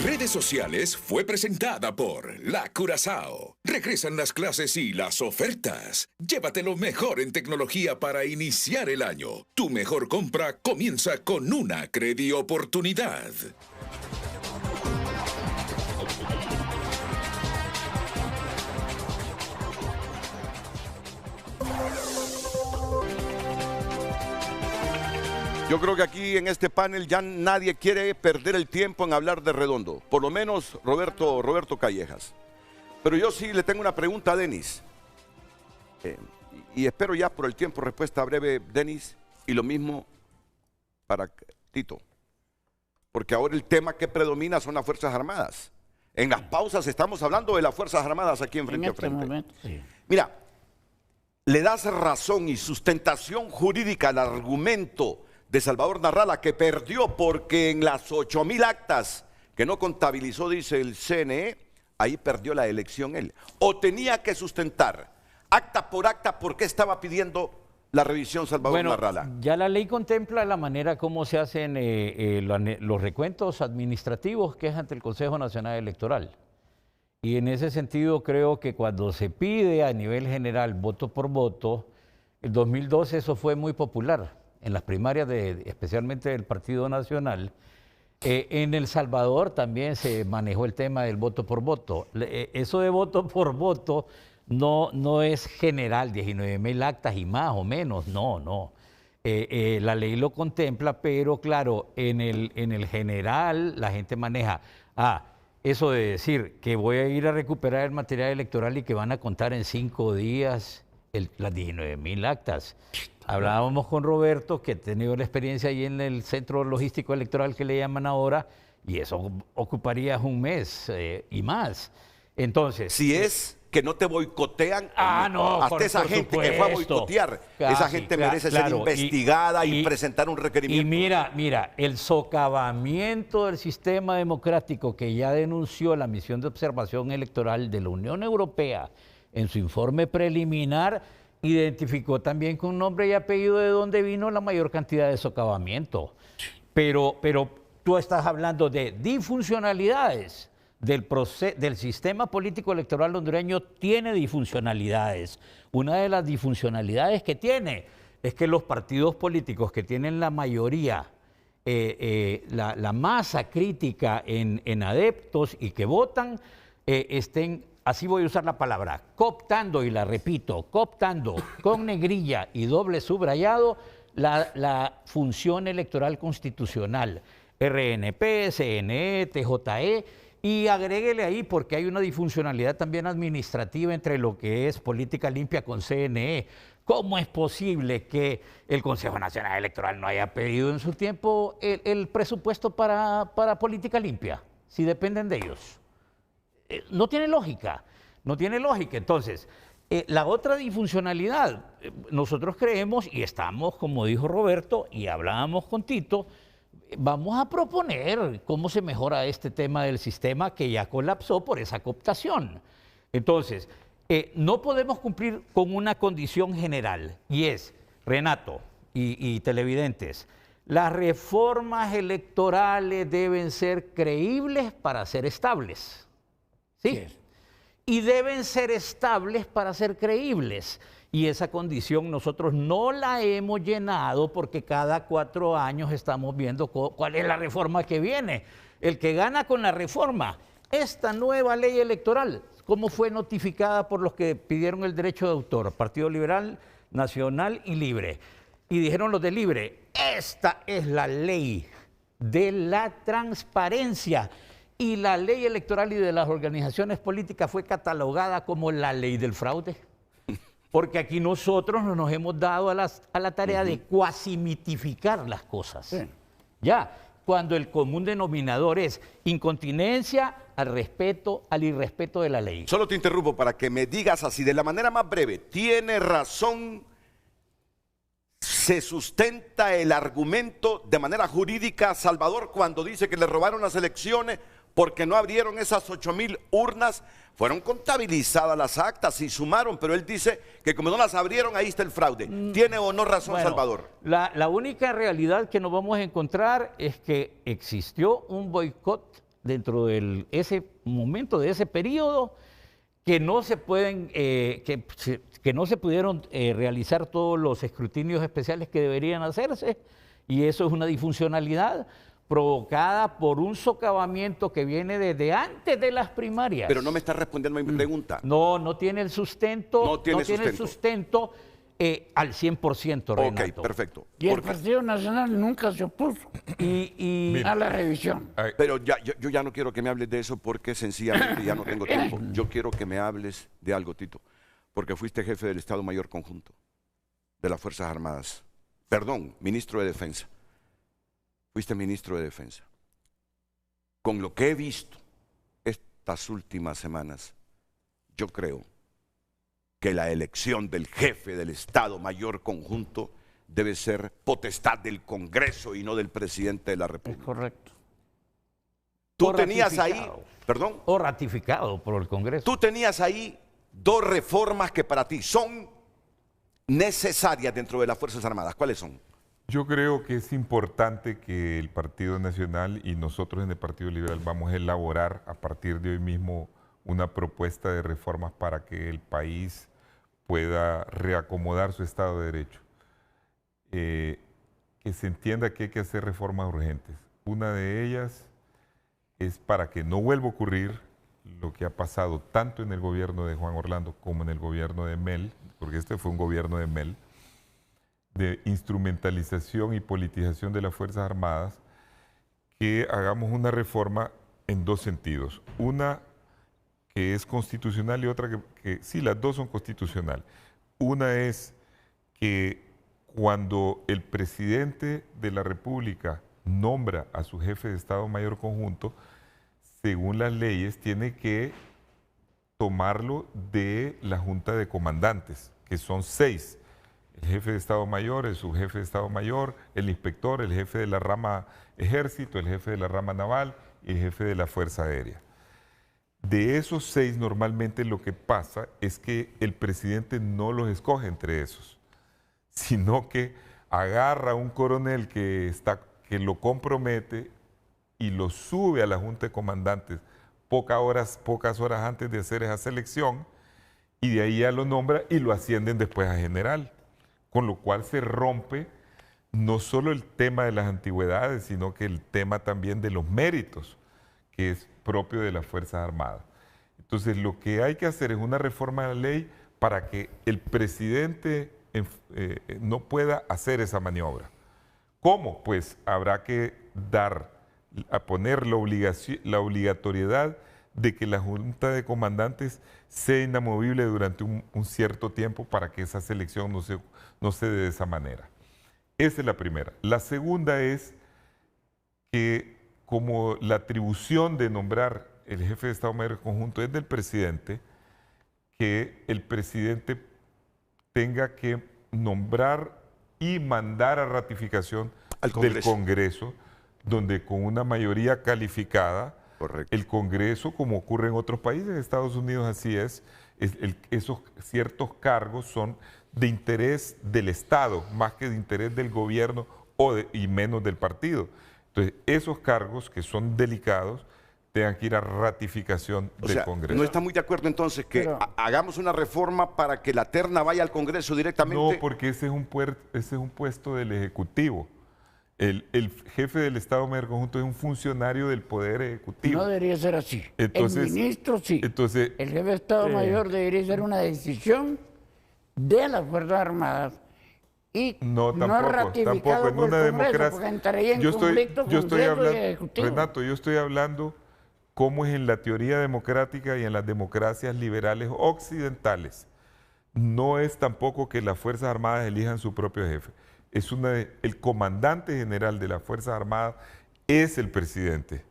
Redes Sociales fue presentada por La Curazao. Regresan las clases y las ofertas. Llévate lo mejor en tecnología para iniciar el año. Tu mejor compra comienza con una Credioportunidad. Yo creo que aquí en este panel ya nadie quiere perder el tiempo en hablar de Redondo. Por lo menos Roberto Callejas. Pero yo sí le tengo una pregunta a Denis. Y espero ya por el tiempo respuesta breve, Denis. Y lo mismo para Tito. Porque ahora el tema que predomina son las Fuerzas Armadas. En las pausas estamos hablando de las Fuerzas Armadas aquí en Frente a Frente. Momento, sí. Mira, le das razón y sustentación jurídica al argumento de Salvador Narrala, que perdió porque en las 8,000 actas que no contabilizó, dice el CNE, ahí perdió la elección él. O tenía que sustentar acta por acta por qué estaba pidiendo la revisión Salvador Narrala. Ya la ley contempla la manera como se hacen los recuentos administrativos, que es ante el Consejo Nacional Electoral. Y en ese sentido creo que cuando se pide a nivel general voto por voto, en 2012 eso fue muy popular. En las primarias, especialmente del Partido Nacional. En El Salvador también se manejó el tema del voto por voto. Eso de voto por voto no es general, 19,000 actas y más o menos, no. La ley lo contempla, pero claro, en el general la gente maneja, eso de decir que voy a ir a recuperar el material electoral y que van a contar en 5 días las 19,000 actas. Hablábamos con Roberto, que ha tenido la experiencia ahí en el centro logístico electoral que le llaman ahora, y eso ocuparía un mes y más. Entonces... Si es que no te boicotean, no, hasta esa gente que fue a boicotear, esa gente merece ser investigada y presentar un requerimiento. Y mira, el socavamiento del sistema democrático que ya denunció la misión de observación electoral de la Unión Europea en su informe preliminar, identificó también con nombre y apellido de dónde vino la mayor cantidad de socavamiento. Pero tú estás hablando de disfuncionalidades del sistema político electoral hondureño. Tiene disfuncionalidades. Una de las disfuncionalidades que tiene es que los partidos políticos que tienen la mayoría, la masa crítica en adeptos y que votan, estén... Así voy a usar la palabra, cooptando, y la repito, cooptando con negrilla y doble subrayado la función electoral constitucional, RNP, CNE, TJE, y agréguele ahí porque hay una disfuncionalidad también administrativa entre lo que es política limpia con CNE. ¿Cómo es posible que el Consejo Nacional Electoral no haya pedido en su tiempo el presupuesto para política limpia, si dependen de ellos? No tiene lógica, no tiene lógica. Entonces, la otra disfuncionalidad, nosotros creemos y estamos, como dijo Roberto, y hablábamos con Tito, vamos a proponer cómo se mejora este tema del sistema que ya colapsó por esa cooptación. Entonces, no podemos cumplir con una condición general, y es, Renato y televidentes, las reformas electorales deben ser creíbles para ser estables. ¿Sí? Y deben ser estables para ser creíbles. Y esa condición nosotros no la hemos llenado porque cada 4 años estamos viendo cuál es la reforma que viene. El que gana con la reforma, esta nueva ley electoral, ¿cómo fue notificada por los que pidieron el derecho de autor? Partido Liberal, Nacional y Libre. Y dijeron los de Libre, esta es la ley de la transparencia. Y la ley electoral y de las organizaciones políticas fue catalogada como la ley del fraude. Porque aquí nosotros nos hemos dado a la tarea de cuasimitificar las cosas. Sí. Ya, cuando el común denominador es incontinencia al irrespeto de la ley. Solo te interrumpo para que me digas así, de la manera más breve, ¿tiene razón, se sustenta el argumento de manera jurídica Salvador cuando dice que le robaron las elecciones porque no abrieron esas 8,000 urnas? Fueron contabilizadas las actas y sumaron, pero él dice que como no las abrieron, ahí está el fraude. ¿Tiene o no razón, Salvador? La única realidad que nos vamos a encontrar es que existió un boicot dentro de ese momento, de ese periodo, que no se pueden, que no se pudieron realizar todos los escrutinios especiales que deberían hacerse, y eso es una disfuncionalidad provocada por un socavamiento que viene desde antes de las primarias. Pero no me está respondiendo a mi pregunta. No tiene el sustento, No tiene el sustento al 100%, Renato. Ok, perfecto. Y el Partido Nacional nunca se opuso a la revisión. Pero yo ya no quiero que me hables de eso porque sencillamente ya no tengo tiempo. Yo quiero que me hables de algo, Tito, porque fuiste jefe del Estado Mayor Conjunto de las Fuerzas Armadas. Perdón, ministro de Defensa. Fuiste ministro de Defensa. Con lo que he visto estas últimas semanas, yo creo que la elección del jefe del Estado Mayor Conjunto debe ser potestad del Congreso y no del presidente de la Es República. correcto. Tú O tenías ahí, ratificado. perdón, O ratificado por el Congreso. tú tenías ahí dos reformas que para ti son necesarias dentro de las Fuerzas Armadas. ¿Cuáles son? Yo creo que es importante que el Partido Nacional y nosotros en el Partido Liberal vamos a elaborar a partir de hoy mismo una propuesta de reformas para que el país pueda reacomodar su Estado de Derecho. Que se entienda que hay que hacer reformas urgentes. Una de ellas es para que no vuelva a ocurrir lo que ha pasado tanto en el gobierno de Juan Orlando como en el gobierno de Mel, porque este fue un gobierno de Mel, de instrumentalización y politización de las Fuerzas Armadas, que hagamos una reforma en dos sentidos. Una que es constitucional y otra que sí, las dos son constitucionales. Una es que cuando el presidente de la República nombra a su jefe de Estado Mayor Conjunto, según las leyes, tiene que tomarlo de la Junta de Comandantes, que son 6. El jefe de Estado Mayor, el subjefe de Estado Mayor, el inspector, el jefe de la rama Ejército, el jefe de la rama Naval y el jefe de la Fuerza Aérea. De esos 6, normalmente lo que pasa es que el presidente no los escoge entre esos, sino que agarra a un coronel que lo compromete y lo sube a la Junta de Comandantes pocas horas antes de hacer esa selección, y de ahí ya lo nombra y lo ascienden después a general. Con lo cual se rompe no solo el tema de las antigüedades, sino que el tema también de los méritos, que es propio de las Fuerzas Armadas. Entonces, lo que hay que hacer es una reforma de la ley para que el presidente no pueda hacer esa maniobra. ¿Cómo? Pues habrá que poner la obligatoriedad de que la Junta de Comandantes sea inamovible durante un cierto tiempo para que esa selección no se dé de esa manera. Esa es la primera. La segunda es que como la atribución de nombrar el jefe de Estado Mayor Conjunto es del presidente, que el presidente tenga que nombrar y mandar a ratificación del Congreso, donde con una mayoría calificada, correcto, el Congreso, como ocurre en otros países, en Estados Unidos así esos ciertos cargos son de interés del Estado, más que de interés del gobierno y menos del partido. Entonces, esos cargos que son delicados tengan que ir a ratificación del Congreso. ¿No está muy de acuerdo entonces que hagamos una reforma para que la terna vaya al Congreso directamente? No, porque ese es un puesto del Ejecutivo. El jefe del Estado Mayor Conjunto es un funcionario del Poder Ejecutivo. No debería ser así. Entonces, el ministro sí. Entonces, el jefe de Estado Mayor debería ser una decisión de las Fuerzas Armadas y no ratificado tampoco en una democracia. Porque entraría en conflicto con Congreso y Ejecutivo. Renato, yo estoy hablando cómo es en la teoría democrática y en las democracias liberales occidentales. No es tampoco que las Fuerzas Armadas elijan su propio jefe. El comandante general de las Fuerzas Armadas es el presidente.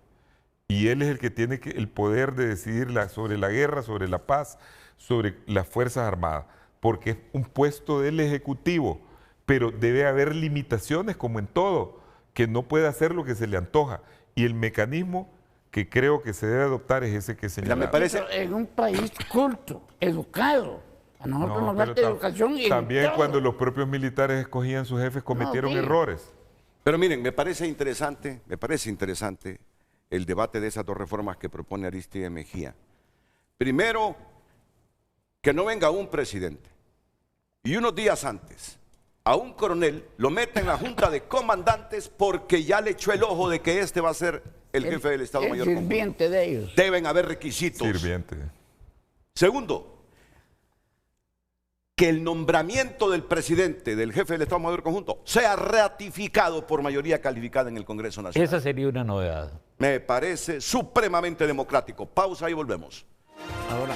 Y él es el que tiene el poder de decidir sobre la guerra, sobre la paz, sobre las Fuerzas Armadas. Porque es un puesto del Ejecutivo. Pero debe haber limitaciones, como en todo, que no puede hacer lo que se le antoja. Y el mecanismo que creo que se debe adoptar es ese que señala. Me parece en un país culto, educado. A nosotros nos falta educación. Y también cuando los propios militares escogían sus jefes cometieron errores. Pero miren, me parece interesante el debate de esas dos reformas que propone Arístide Mejía. Primero, que no venga un presidente y unos días antes a un coronel lo mete en la junta de comandantes porque ya le echó el ojo de que este va a ser el jefe del Estado Mayor Conjunto. Sirviente de ellos. Deben haber requisitos. Sirviente. Segundo, que el nombramiento del presidente, del jefe del Estado Mayor Conjunto, sea ratificado por mayoría calificada en el Congreso Nacional. Esa sería una novedad. Me parece supremamente democrático. Pausa y volvemos. Ahora.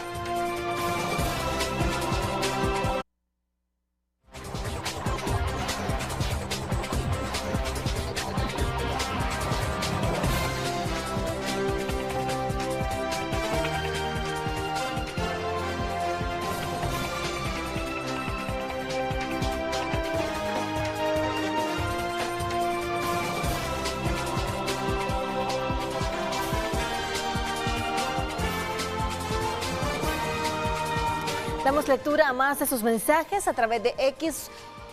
Damos lectura a más de sus mensajes a través de X.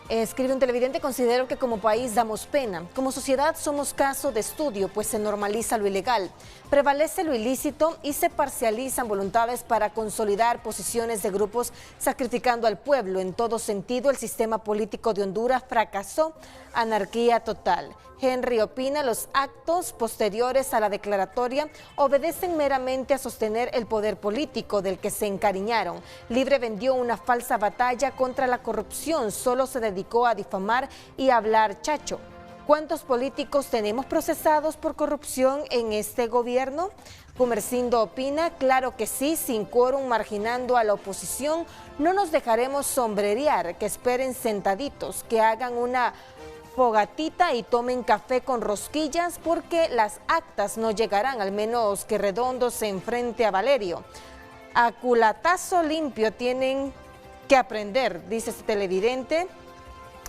Escribe un televidente: considero que como país damos pena. Como sociedad somos caso de estudio, pues se normaliza lo ilegal, prevalece lo ilícito y se parcializan voluntades para consolidar posiciones de grupos, sacrificando al pueblo. En todo sentido, el sistema político de Honduras fracasó. Anarquía total. Henry opina: los actos posteriores a la declaratoria obedecen meramente a sostener el poder político del que se encariñaron. Libre vendió una falsa batalla contra la corrupción, solo se dedicó a difamar y hablar chacho. ¿Cuántos políticos tenemos procesados por corrupción en este gobierno? Comercindo opina: claro que sí, sin quórum, marginando a la oposición. No nos dejaremos sombrerear, que esperen sentaditos, que hagan una fogatita y tomen café con rosquillas, porque las actas no llegarán, al menos que Redondo se enfrente a Valerio. A culatazo limpio tienen que aprender, dice este televidente.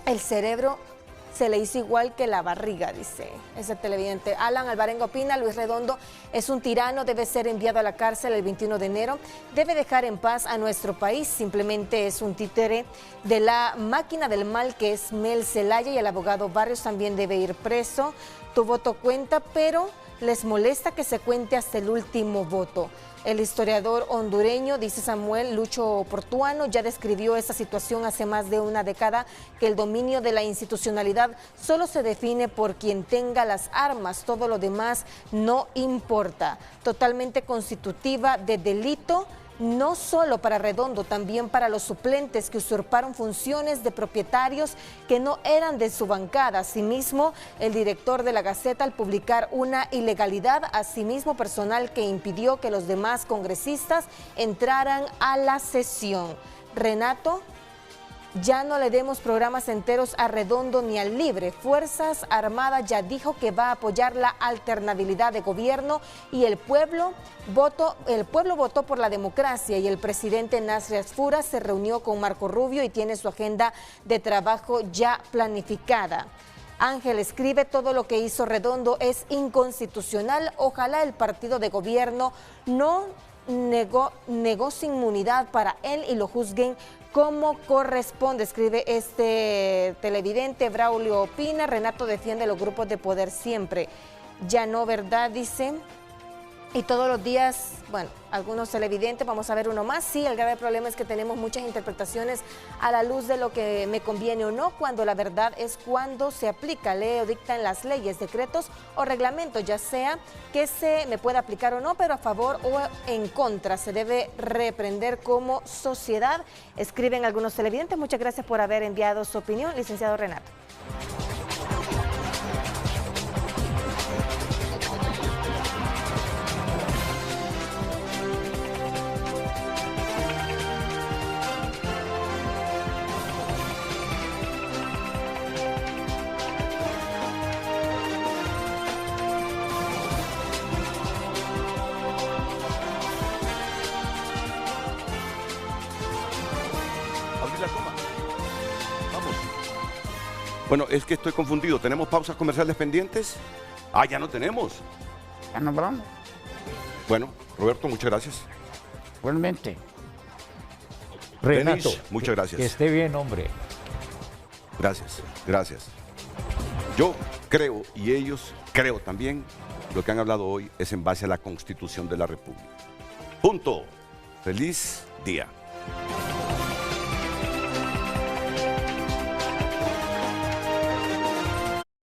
El cerebro se le hizo igual que la barriga, dice ese televidente. Alan Alvarenga opina: Luis Redondo es un tirano, debe ser enviado a la cárcel el 21 de enero, debe dejar en paz a nuestro país, simplemente es un títere de la máquina del mal que es Mel Zelaya, y el abogado Barrios también debe ir preso. Tu voto cuenta, pero les molesta que se cuente hasta el último voto. El historiador hondureño, dice Samuel Lucho Portuano, ya describió esta situación hace más de una década, que el dominio de la institucionalidad solo se define por quien tenga las armas, todo lo demás no importa. Totalmente constitutiva de delito, no solo para Redondo, también para los suplentes que usurparon funciones de propietarios que no eran de su bancada. Asimismo, el director de la Gaceta, al publicar una ilegalidad, asimismo personal que impidió que los demás congresistas entraran a la sesión. Renato: ya no le demos programas enteros a Redondo ni al Libre. Fuerzas Armadas ya dijo que va a apoyar la alternabilidad de gobierno, y el pueblo votó por la democracia, y el presidente Nasri Asfura se reunió con Marco Rubio y tiene su agenda de trabajo ya planificada. Ángel escribe: todo lo que hizo Redondo es inconstitucional. Ojalá el partido de gobierno no negocie inmunidad para él y lo juzguen como corresponde, escribe este televidente. Braulio opina: Renato defiende los grupos de poder siempre. Ya no, ¿verdad? Dice. Y todos los días, bueno, algunos televidentes, vamos a ver uno más. Sí, el grave problema es que tenemos muchas interpretaciones a la luz de lo que me conviene o no, cuando la verdad es cuando se aplica, lee o dictan las leyes, decretos o reglamentos, ya sea que se me pueda aplicar o no, pero a favor o en contra. Se debe reprender como sociedad, escriben algunos televidentes. Muchas gracias por haber enviado su opinión, licenciado Renato. Bueno, es que estoy confundido. ¿Tenemos pausas comerciales pendientes? Ah, ya no tenemos. Ya nos vamos. Bueno, Roberto, muchas gracias. Igualmente. Renato, Denis, muchas gracias. Que esté bien, hombre. Gracias, gracias. Yo creo, y ellos creo también, lo que han hablado hoy es en base a la Constitución de la República. Punto. Feliz día.